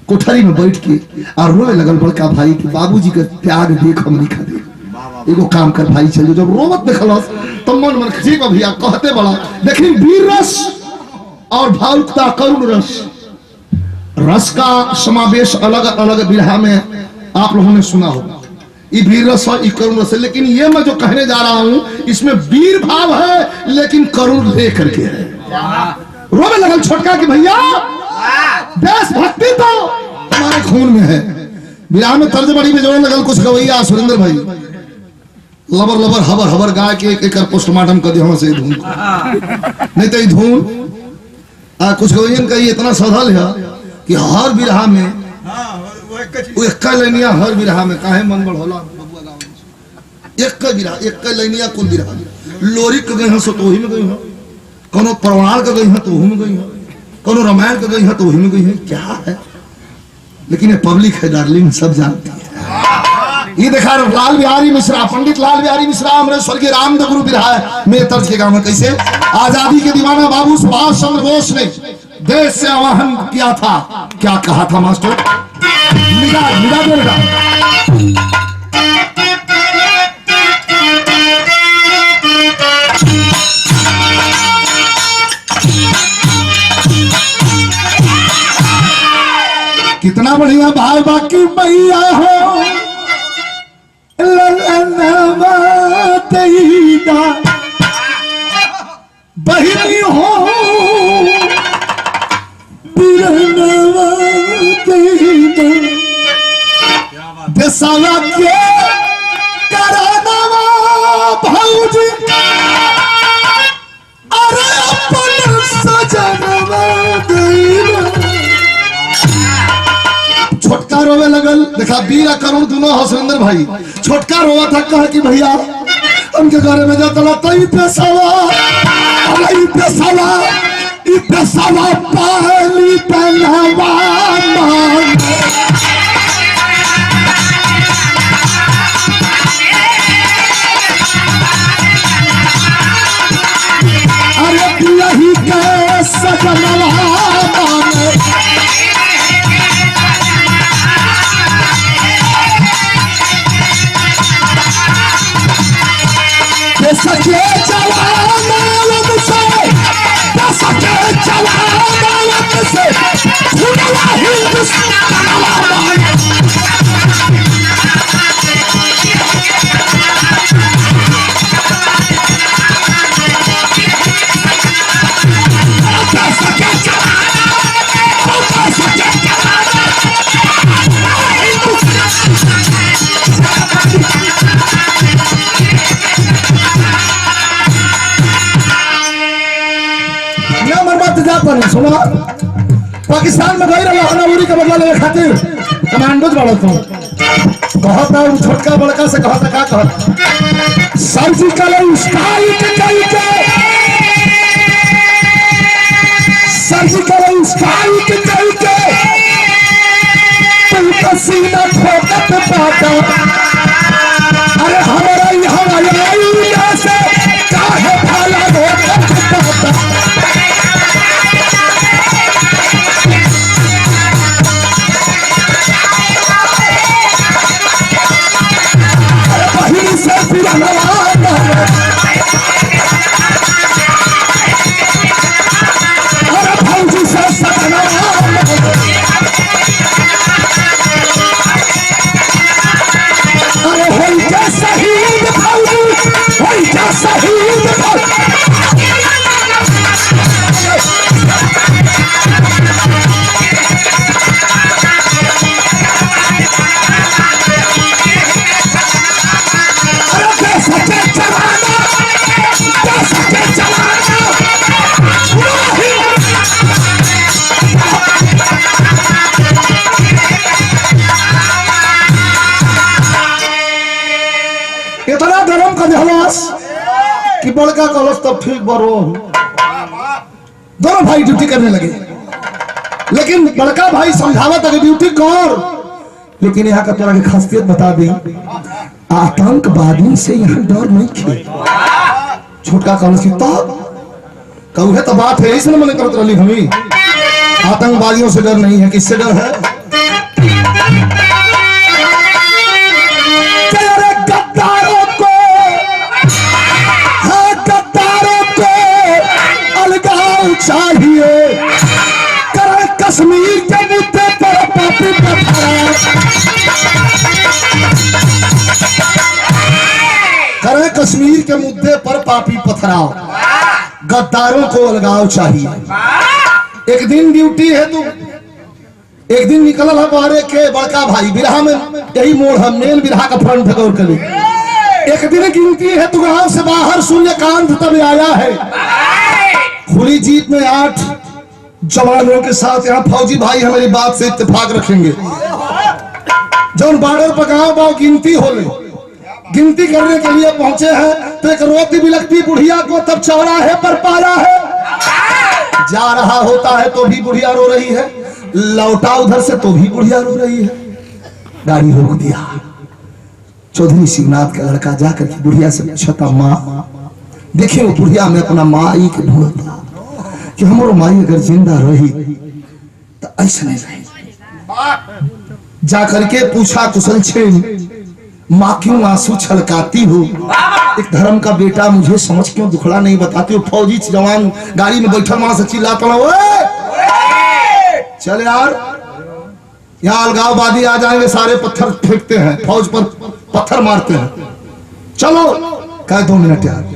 A: कोठरी में बैठ के और रोए लगल बड़का भाई कि बाबूजी के त्याग देख हम लिखा दे एगो काम कर भाई चल जब रोवत देखलस तो मन मन ठीक है भैया कहते बड़ा लेकिन वीर रस और भावुकता करुण रस रस का समावेश अलग अलग विधा में आप लोगों ने सुना होगा। ये वीर रस और करुण रस है, लेकिन ये मैं जो कहने जा रहा हूं इसमें वीर भाव है लेकिन करुण लेकर के है। रोने लगल छोटका कि भैया देशभक्ति तो हमारे खून में है। विराह में तर्ज बड़ी में जोड़ने लगल कुछ गवैया सुरेंद्र भाई लबर लबर हबर हबर गा के एक पोस्टमार्टम कर दिया से धून नहीं तो धून कुछ गवैयन का ये इतना सधल है कि हर विराह में वो एक लाइनिया हर विराह में काहे मन बढ़ होला एक विराह एक लाइनिया कुल विराह लोरी के गई सो तो ही में गई हो कोनो परवार का गई है तो वही में गई है कोनो रामायण का गई है तो वही में गई है क्या है। लेकिन ये पब्लिक है डार्लिंग सब जानती है। ये देखा लाल बिहारी मिश्रा पंडित लाल बिहारी मिश्रा हमारे स्वर्गीय रामदेव गुरु विरहा है मेरे तर्ज के गाँव में कैसे आजादी के दीवाना बाबू सुभाष चंद्र बोस ने देश से आह्वान किया था क्या कहा था मास्टर निगाह निगाह देगा कितना बढ़िया भाई बाकी मैया हो बहिनी हो देशवा के करानवा भौजी अरे अपन सजनवा छोटका रोवे लगल देखा वीर करुण दोनों हो सुरेंद्र भाई छोटका रोवा था कहा कि भैया उनके घर में जाता तई पेशावा अरे पेशावा ई पेशावा पहली पहनावा अरे यही के सजनवा सके जवान से सके जवान से खुला हिंदुस्तान सुना पाकिस्तान में गई रहा उरी के बदला लेने खातिर कमांडोज वाला तो कहता है छोटका बड़का से कहता क्या कहता सर्जिकल स्ट्राइक करके सर्जिकल स्ट्राइक करके तुम सीना ठोकत पाता अरे हमारा यहाँ से काहे भाला होकर पाता इतना गरम कर दिहलास कि बड़का कलश तब ठीक बरो दोनों भाई ड्यूटी करने लगे लेकिन बड़का भाई समझावा था कि ड्यूटी कर लेकिन यहाँ का तोरा की खासियत बता दी आतंकवादी से यहाँ डर नहीं खे छोटका कलश की कहू तो बात है इसलिए मैंने करते रही हमी आतंकवादियों से डर नहीं है किससे डर है गद्दारों को करे कश्मीर के मुद्दे पर पापी पथराव, गद्दारों को अलगाव चाहिए। एक दिन ड्यूटी है तो एक दिन निकल है बारे के बड़का भाई बिरहा में यही मोड़ है, मेन बिरहा का फ्रंट गौर करें। एक दिन गिनती है तो गांव से बाहर सूर्यकांत तब आया है, खुली जीप में 8 जवानों के साथ। यहाँ फौजी भाई हमारी बात से इत्तेफाक रखेंगे। जब बॉर्डर पर गांव गिनती हो ले, गिनती करने के लिए पहुंचे हैं तो एक रोती बिलखती बुढ़िया को तब चौराहे पर पाया है। जा रहा होता है तो भी बुढ़िया रो रही है, लौटा उधर से तो भी बुढ़िया रो रही है। गाड़ी रोक दिया। चौधरी शिवनाथ का लड़का जाकर के बुढ़िया से पूछता, माँ देखिए वो बुढ़िया में अपना माई के ढूंढता कि हमारो माई अगर जिंदा रही तो ऐसा नहीं रही। जाकर के पूछा कुशल छेन, माँ क्यों आंसू छलकाती हो? एक धर्म का बेटा मुझे समझ क्यों दुखड़ा नहीं बताती हो? फौजी जवान गाड़ी में बैठा वहां से चिल्लाता है, चल यार यहाँ अलगाववादी आ जाएंगे, सारे पत्थर फेंकते हैं, फौज पर पत्थर मारते हैं, चलो। कह 2 मिनट यार।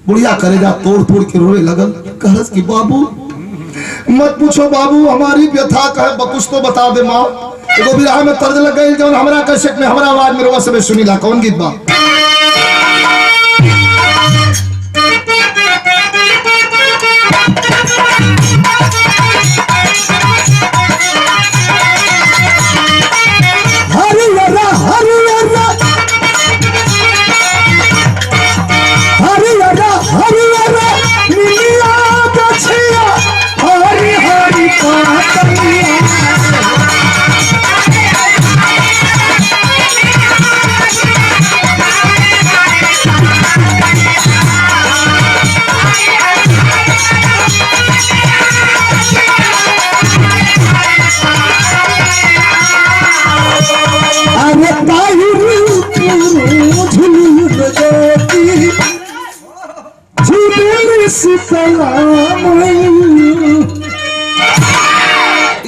A: बुढ़िया करेगा तोड़ तोड़ के रोने लगल। कहस कि बाबू मत पूछो बाबू, हमारी व्यथा कहे कुछ तो बता दे माँ। एगो बिरहा में तर्ज लग गई जो हमरा कैसेट में हमरा आवाज में रोवा सबे सुनीला। कौन गीत बा?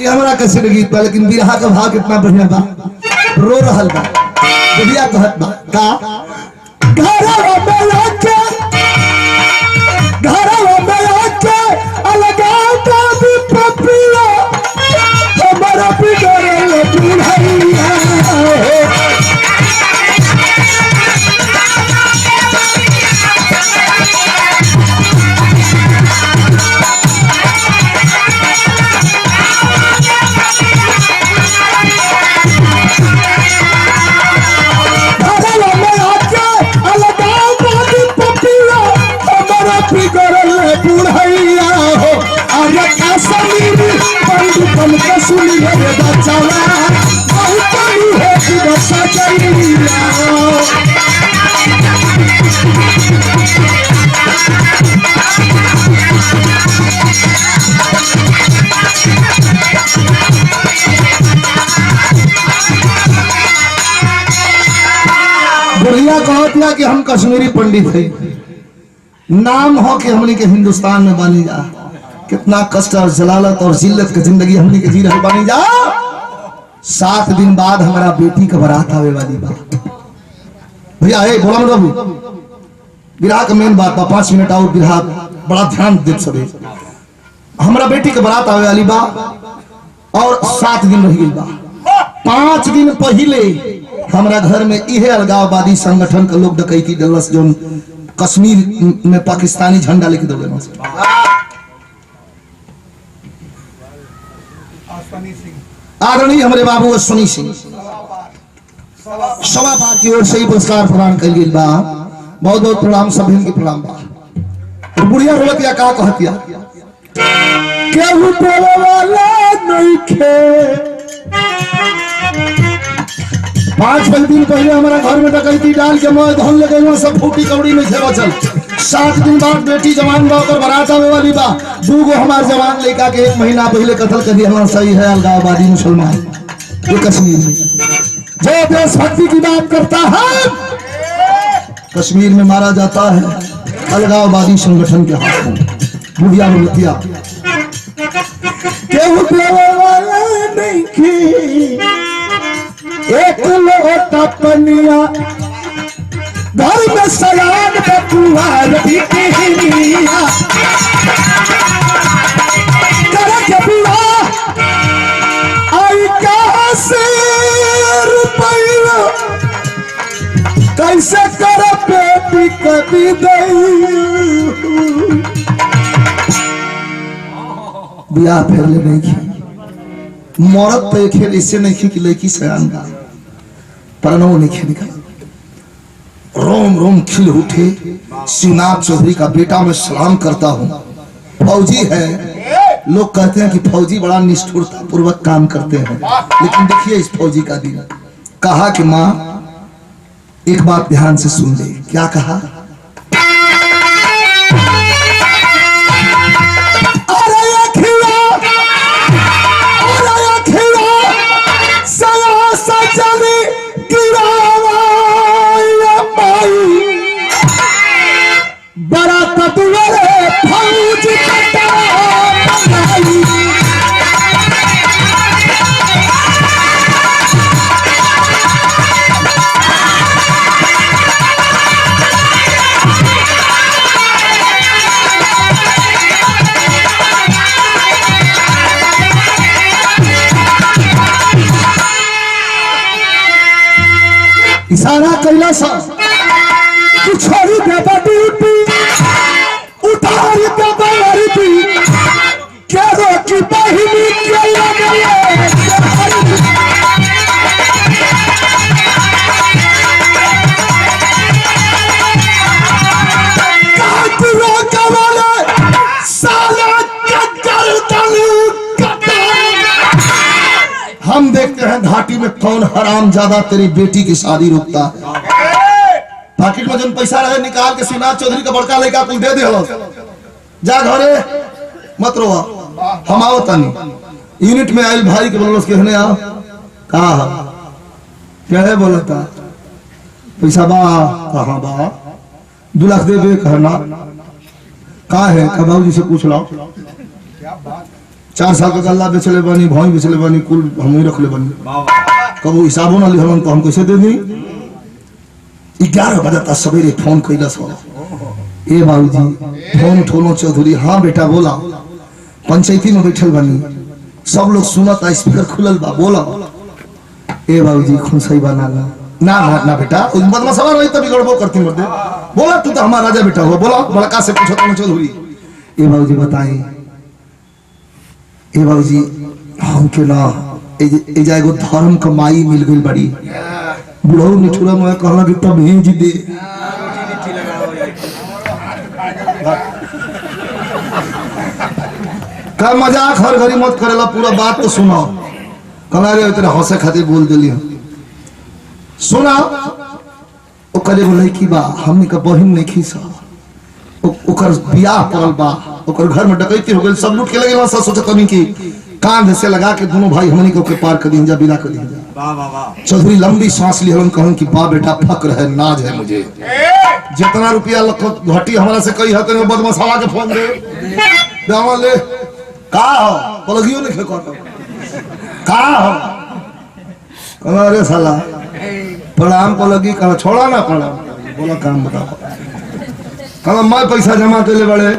A: हमरा कैसे गीत बा, लेकिन बिरहा का भाव कितना बढ़िया बा। रो रहल बा, बुढ़िया कहत बा का घरवा में आके अलगा का भी पपिया हमारा बिगड़ल बुढ़ैया। बुढ़िया कहतिया कि हम कश्मीरी पंडित है, नाम हो कि हमनी के हिंदुस्तान में बानी जा। कितना कष्ट और जलालत और जिल्लत की जिंदगी हमनी के जी रहे बानी जा। 7 दिन बाद हमारा बेटी का बारात आवे वाली बा। भैया हे गोलाम बाबू, बिरहा का मेन बात बा, 5 मिनट और बिरहा बड़ा ध्यान दे सबे। हमारा बेटी का बारात आवे वाली बा और 7 दिन रह गई बा। 5 दिन पहले हमारा घर में इहे अलगाववादी संगठन के लोग डकैती डलस, जो कश्मीर में पाकिस्तानी झंडा लेके दौड़े। आदरणीय हमारे बाबू अश्वनी सिंह सभा पार की ओर से ही पुरस्कार प्रदान कर गई बा। बहुत बहुत प्रणाम, सभी के प्रणाम बा। और बुढ़िया रोलतिया का कहतिया, केहू बोले वाला नहीं खे। 5 दिन पहले हमारा घर में डकैती डाल के मैं धन लगे सब फूटी कौड़ी में थे बचल। 7 दिन बाद बेटी जवान बा और बारात आवे वाली बा। 2 गो हमार जवान लड़का के 1 महीना पहले कत्ल कर दिया। सही है अलगाववादी मुसलमान ये कश्मीर में जो देशभक्ति की बात करता है कश्मीर में मारा जाता है अलगाववादी संगठन के हाथों। बुढ़िया रोलतिया केहू देवे वाला नहीं की घर में सलाद बकुआर बिटिया करे के बुआ आई कहाँ से रुपया कैसे कर बेटी कभी दई बियाह फैले नहीं की मौरत तो एक खेल इससे नहीं की लड़की सयान का परनो नहीं खे निकल रोम रोम खिल उठे। शिवनाथ चौधरी का बेटा मैं सलाम करता हूँ। फौजी है, लोग कहते हैं कि फौजी बड़ा निष्ठुरता पूर्वक काम करते हैं, लेकिन देखिए इस फौजी का दिल। कहा कि माँ एक बात ध्यान से सुन ले। क्या कहा? बड़ा तबुरे फौज इशारा कैला सा कि छोड़ी दे ड्यूटी उतार दे बड़ी क्या रोकी बहिनी के लगे काट रोका वाले साला हम देखते हैं घाटी में कौन हराम ज्यादा तेरी बेटी की शादी रोकता है। पाकिट में जो पैसा रहे निकाल के शिवनाथ चौधरी का बड़का लड़का कुछ दे दे जा घरे मत रोआ। हम आओ तनी यूनिट में आयल भाई के बोलो कहने आओ कहा क्या है बोला था पैसा बा कहा बा 2 लाख दे दे कहना कहा है कबाऊ जी से पूछ लो। 4 साल का गल्ला बेचले बनी भौई बेचले बनी कुल हम ही रख ले बनी कबू हिसाबो ना लिहलन तो हम कैसे दे दी। 11 बजे तक सवेरे फोन कैलस हो ए बाबूजी फोन उठोलो चौधरी। हाँ बेटा बोला पंचायती में बैठल बनी सब लोग सुनत स्पीकर खुलल बा बोला ए बाबूजी खुनसई बना ना ना ना बेटा उस बदमा सवार रही तभी गड़बड़ करती मर्दे बोला तू तो हमारा राजा बेटा हुआ बोला बड़का से पूछो तुम चौधरी। ए बाबूजी बताएं ए बाबूजी हम के ना ए जाएगो धर्म का माई मिल गई बड़ी बुढ़ऊ निठुरा में कहला कि तब भेज दे का मजाक हर घड़ी मत करेला पूरा बात तो सुनो। कहला रे तेरे हंसे खातिर बोल देली सुना ओ करे बोले की बा हमनी का बहिन नहीं खीसा ओकर बियाह करल बा ओकर घर में डकैती हो गई सब लूट के लगे सा सोचत नहीं कि कांध से लगा के दोनों भाई हमनी को के पार कर दी जा बिना कर दी जा। वाह वाह वाह चौधरी लंबी सांस लिए हम कहूं कि बा बेटा फक्र है नाज है मुझे जितना रुपया घटी हमारा से कही है तो बदमसाला के फोन दे देवा ले का हो पलगियो नहीं खेको का हो कहला रे साला प्रणाम पलगी कहला छोड़ा ना प्रणाम बोला काम बताओ कहला मैं पैसा जमा कर ले बड़े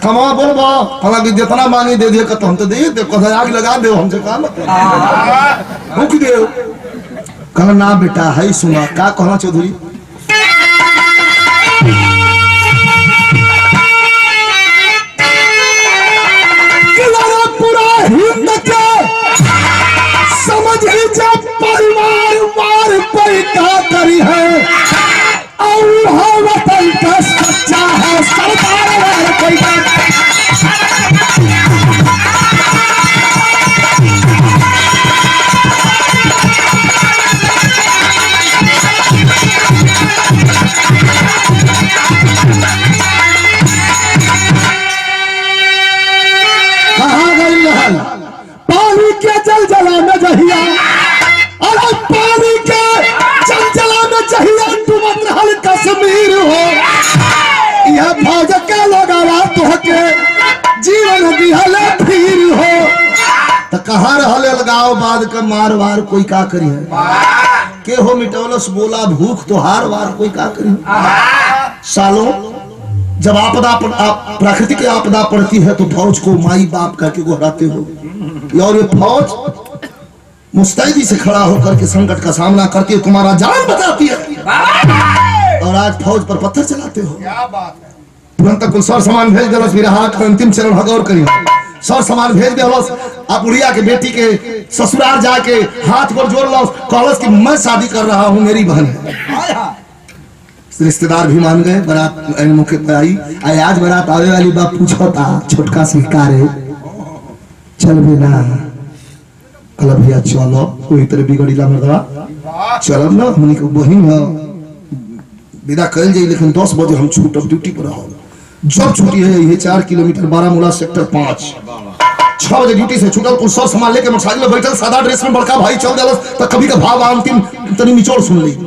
A: कमा बोलबा कहला कि जितना मांगी दे दिए तो हम तो दे दे कथा आग लगा दे हमसे काम रुक दे कहला ना बेटा है सुना का कहना चौधरी पूरा हिंद के समझ जब परिवार मार पैदा करी है और वतन का सच्चा है सरदार वार पैदा कहा गई रहल पानी के जलजला में जहिया अरे पानी के जलजला में जहिया डूबत रहल कश्मीर हो यह फौज के लोगवा तोहके जीवन दिहले फिर हो तो कहा रहल अलगाव बाद का मार वार कोई का करी है के हो मिटौलस बोला भूख तो हार वार कोई का करी। सालों जब प्राकृतिक आपदा पड़ती है तो फौज को माई बाप कह के गोहराते हो, और ये फौज मुस्तैदी से खड़ा होकर के संकट का सामना करके तुम्हारा जान बचाती है, और आज फौज पर पत्थर चलाते हो। क्या बात है। तुरंत कुल सर सामान भेज दे, मेरा हाथ अंतिम चरण गौर करिए। सर सामान भेज दे, आप उड़िया के बेटी के ससुराल जाके हाथ पर जोड़ लो, कहलस कि मैं शादी कर रहा हूँ, मेरी बहन है। रिश्तेदार भी मान गए, बारात मौके पर आई। आज बारात आवे वाली बाप पूछो था छोटका स्वीकार है चल भी ना, कल भैया चलो कोई तरह बिगड़ीला मर्दवा चलो ना, हमनी को बहिन है विदा कल जाई, लेकिन 10 बजे हम छूटब ड्यूटी पर रहो। जब छुट्टी है ये 4 किलोमीटर बारामूला सेक्टर 5, 6 बजे ड्यूटी से छूटल, कुछ सब सामान लेके मोटरसाइकिल में बैठल, सादा ड्रेस में बड़का भाई चल गया, तो कभी का भाव अंतिम तनी निचोड़ सुन ली।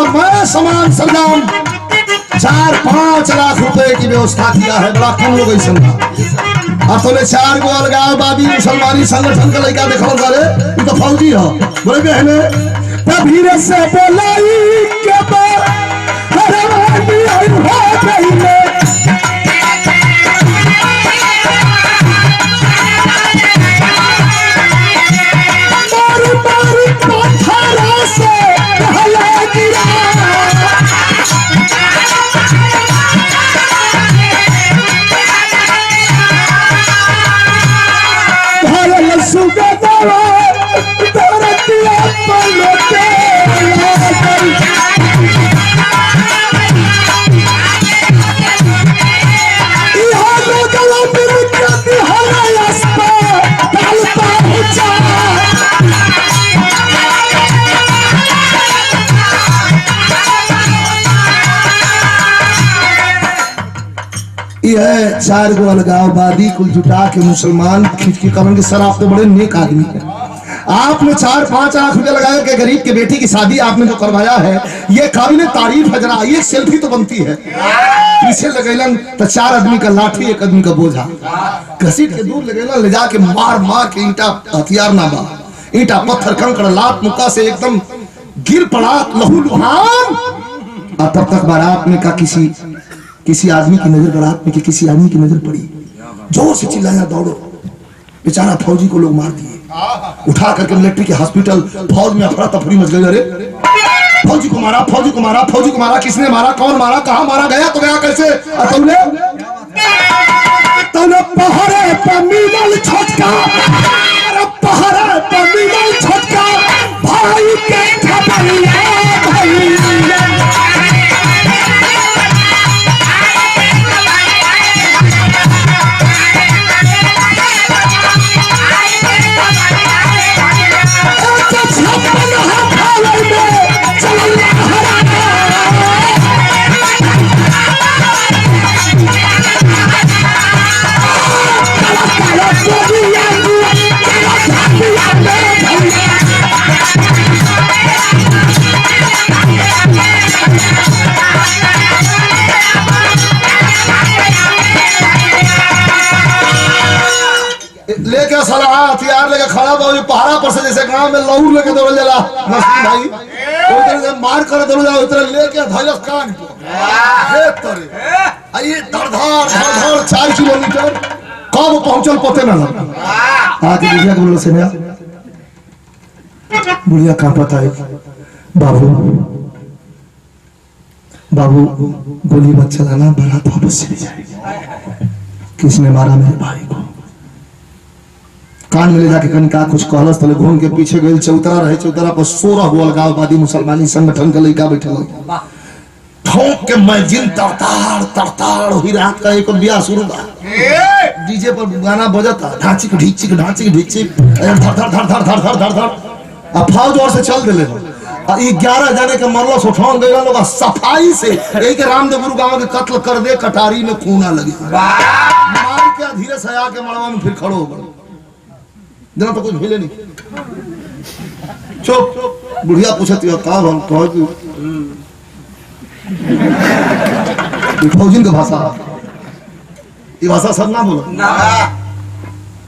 A: मैं सामान सरजाम 4-5 लाख रुपए की व्यवस्था किया है, बड़ा कम लोग ऐसा। अब तो 4 गो अलगाववादी मुसलमानी संगठन का लड़का देखल करे, ये तो फौजी है, बोले बहने तभी से बोलाई के यह 4 गो अलगाववादी कुल जुटा के मुसलमान खिचकी कमन के सर आप तो बड़े नेक आदमी है, आपने 4-5 लाख रुपए लगाए के गरीब के बेटी की शादी आपने जो करवाया है ये काबिल तारीफ है। जरा ये सेल्फी तो बनती है, पीछे लगेलन तो 4 आदमी का लाठी 1 आदमी का बोझा, घसीट के दूर लगेलन, ले जाके मार मार के ईंटा हथियार ना बा, ईंटा पत्थर कंकड़ लात मुक्का से एकदम गिर पड़ा लहू लुहान। और तब तक बारात में का किसी आदमी की नजर, बारात में किसी आदमी की नजर पड़ी, जोर से चिल्लाया दौड़ो, बेचारा फौजी को लोग मार दिए, उठा करके मिलिट्री के हॉस्पिटल, फौज में अफरा तफरी मच गई। अरे फौजी को मारा, फौजी को मारा, फौजी को मारा, किसने मारा, कौन मारा, कहां मारा, गया तो गया कैसे, तूने पहरे पे मिलल छोटका, पहरे पे मिलल छोटका भाई के खबरिया भाई। लेके सलाह हथियार लेके खड़ा था पहाड़ा पर से, जैसे गांव में लहू लेके दौड़ जाला नसीम भाई, कोई तरह से मार कर दौड़ जाओ, इतना लेके धैलस कान को हे तरे आई धड़ 4 किलोमीटर कब पहुंचल पते ना लगा। आके बुढ़िया के बोलो से ना, बुढ़िया कहां पता है, बाबू गोली मत चलाना, बारात वापस चली जाएगी। किसने मारा मेरे भाई को, कान में ले जाके कनिका कुछ कहलस तले घूम के पीछे गई चौतरा रहे चौतरा पर 16 गो अलगाववादी मुसलमानी संगठन के लड़का बैठल ठोक के मैजिन तरताड़ हुई रात का एक ब्याह शुरू बा डीजे पर गाना बजता ढांची ढीची धर अब फाव जोर से चल दिले 11 जाने के मरलो उठान गए लोग सफाई से यही के रामदेव गुरु गांव के कत्ल कर दे कटारी में खून आ लगी मार के धीरे से आके मड़वा में फिर खड़ो हो गए जना तो कुछ मिले नहीं चुप बुढ़िया पूछती है का हम कह फौजिन का भाषा ये भाषा सब ना बोलो ना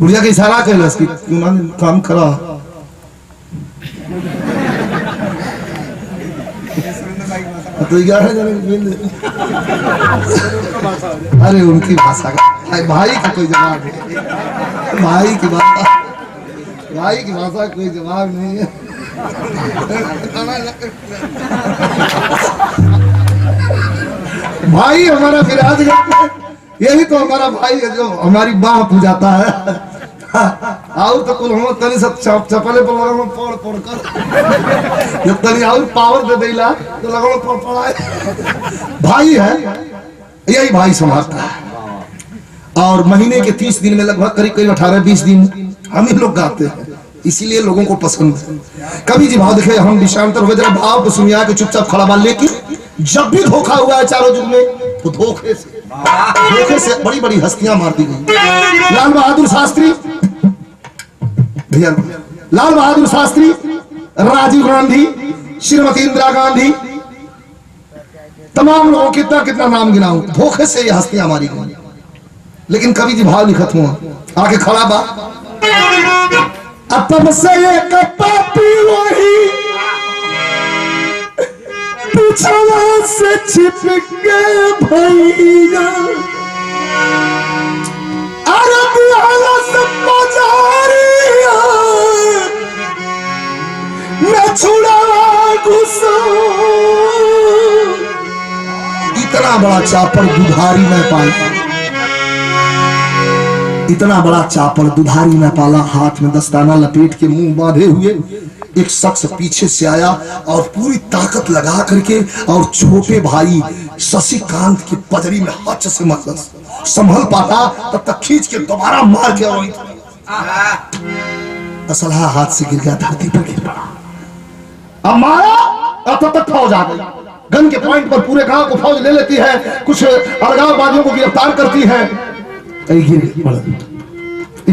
A: बुढ़िया के इशारा कैलस कि काम करा तो 11 जने अरे उनकी भाषा का भाई का कोई जवाब नहीं भाई की भाषा कोई जवाब नहीं है भाई हमारा विराजगढ़ यही तो हमारा भाई है जो हमारी बाह पूजाता है आओ तो कुल हम तनी सब चपले पर लगा पड़ कर जब तनी आओ पावर दे देला तो लगा पड़ाए भाई है यही भाई संभालता है और महीने के 30 दिन में लगभग करीब 18-20 दिन हम ही लोग गाते हैं इसीलिए लोगों को पसंद है कभी जी भाव देखे हम विषांतर हो जरा भाव को सुनिया के चुपचाप खड़ा बाल लेकिन जब भी धोखा हुआ है चारों युग में तो धोखे से बड़ी बड़ी हस्तियां मार दी गई लाल बहादुर शास्त्री भैया लाल बहादुर शास्त्री राजीव गांधी श्रीमती इंदिरा गांधी तमाम लोगों कितना नाम गिनाऊं धोखे से ये हस्तियां मारी गई लेकिन कभी जी भाव नहीं खत्म हुआ आके खड़ा बा अब से एक पापी वही पिछवा से छिप के भैया अरब वाला सब बाजारिया मैं छुड़ा घुसा इतना बड़ा चापर दुधारी में पाला इतना बड़ा चापर दुधारी में पाला हाथ में दस्ताना लपेट के मुंह बांधे हुए एक शख्स पीछे से आया और पूरी ताकत लगा करके और छोटे भाई शशिकांत की पजरी में हाथ से मतलब संभल पाता तब तक खींच के दोबारा मार के और असलहा हाथ से गिर गया धरती पर गिर पड़ा अब मारा और तब तक फौज आ गई गन के पॉइंट पर पूरे गांव को फौज ले लेती है कुछ अलगाववादियों को गिरफ्तार करती है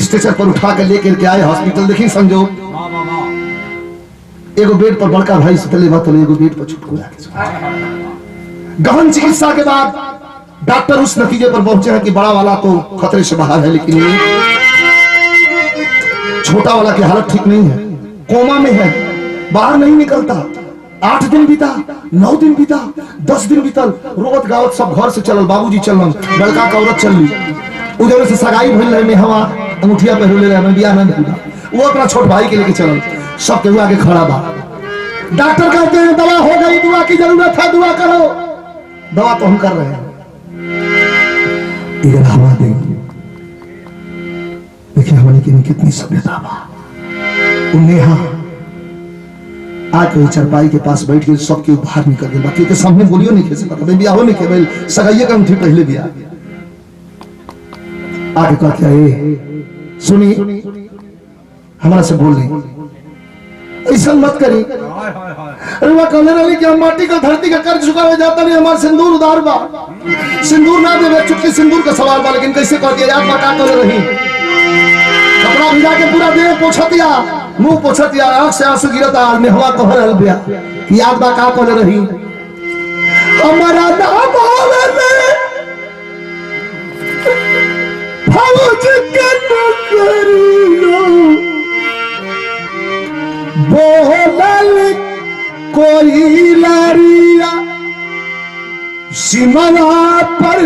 A: स्टेशन पर उठा के लेकर के आए हॉस्पिटल देखी संजोग एगो बेड पर बड़का भाई सुतले बा तो एगो बेड पर छुटको गहन चिकित्सा के बाद डॉक्टर उस नतीजे पर पहुंचे हैं कि बड़ा वाला तो खतरे से बाहर है लेकिन ये छोटा वाला की हालत ठीक नहीं है कोमा में है बाहर नहीं निकलता 8 दिन बीता 9 दिन बीता 10 दिन बीतल रोवत गावत सब घर से चलल बाबूजी चलन लड़का का औरत चल ली उधर से सगाई भइल रहे में हवा अंगूठिया पहले रहे में बियाह नहीं पूरा वो अपना छोट भाई के लेके चलल सब के आगे खड़ा बा डॉक्टर कहते हैं दवा हो गई दुआ की जरूरत है दुआ करो दवा तो हम कर रहे हैं इधर हवा दे देखिए हमारी कितनी सभ्यता बा नेहा आज कोई चरपाई के पास बैठ के सबके बाहर निकल गए बाकी के सामने बोलियो नहीं खेल सकता बियाह हो नहीं खेल सगाइए का उठी पहले बियाह आगे कहा क्या सुनी हमारा से बोल रही ऐसा मत करी अरे वह कहने वाली कि हम माटी का धरती का कर्ज चुका हो जाता नहीं हमारा सिंदूर उधार बा सिंदूर ना दे चुटकी सिंदूर का सवाल बा लेकिन कैसे कह दिया याद बता कर रही कपड़ा भिजा के पूरा देह पोछा दिया मुंह पोछा दिया आंख से आंसू गिरता आदमी हवा कह रहल बिया याद बा का कर रही हमारा नाम आवे फौज के नौकरियों बोलल कोई लारिया सिमला पर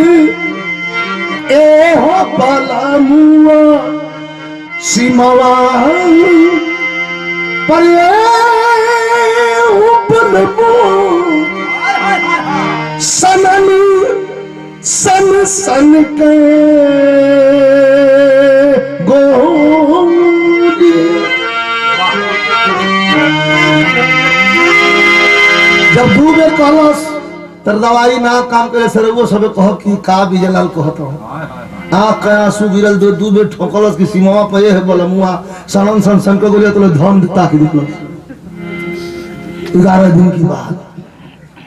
A: ए हो बलमुआ सिमला पर ए हो बलमुआ सनन सन के गो जब 2 बेर कहलस तर दवाई ना काम करे सर वो सब कह कि का बिजलाल कहत हो आँख का आंसू गिरल 2 बेर ठोकलस कि सीमावा पे है बोला मुआ सनन सन सन को बोले तो धन ताक दिखलो 11 दिन की बात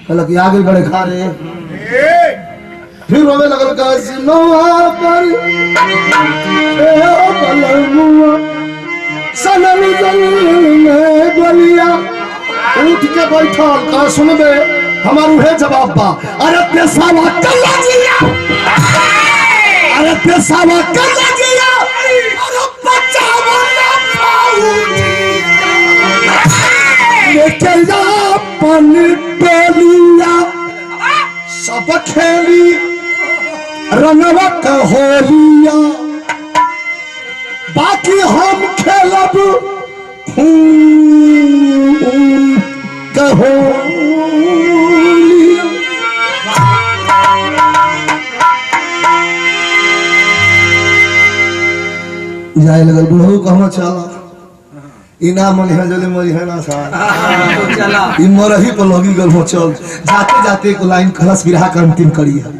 A: कहला कि आगे बड़े खा रे फिर रोवे लगल का सिनोवा पर ए ओ बलमुआ सनन जल में गोलिया उठ के बैठल का सुनबे हमार उहे जवाब बा अरे पेशावा कल्ला जिया अरे पेशावा कल्ला जिया अरे बचावा ना पाऊंगी लेके जा पानी बेलिया सब खेली रंगवा का होलिया बाकी हम खेलब कहो जाए लगल बुढ़ऊ कहवा चला इना मन है जले मरी है ना सा चला इ मरही पर लगी गल हो चल जाते जाते को लाइन खलस विरहा कर अंतिम करी है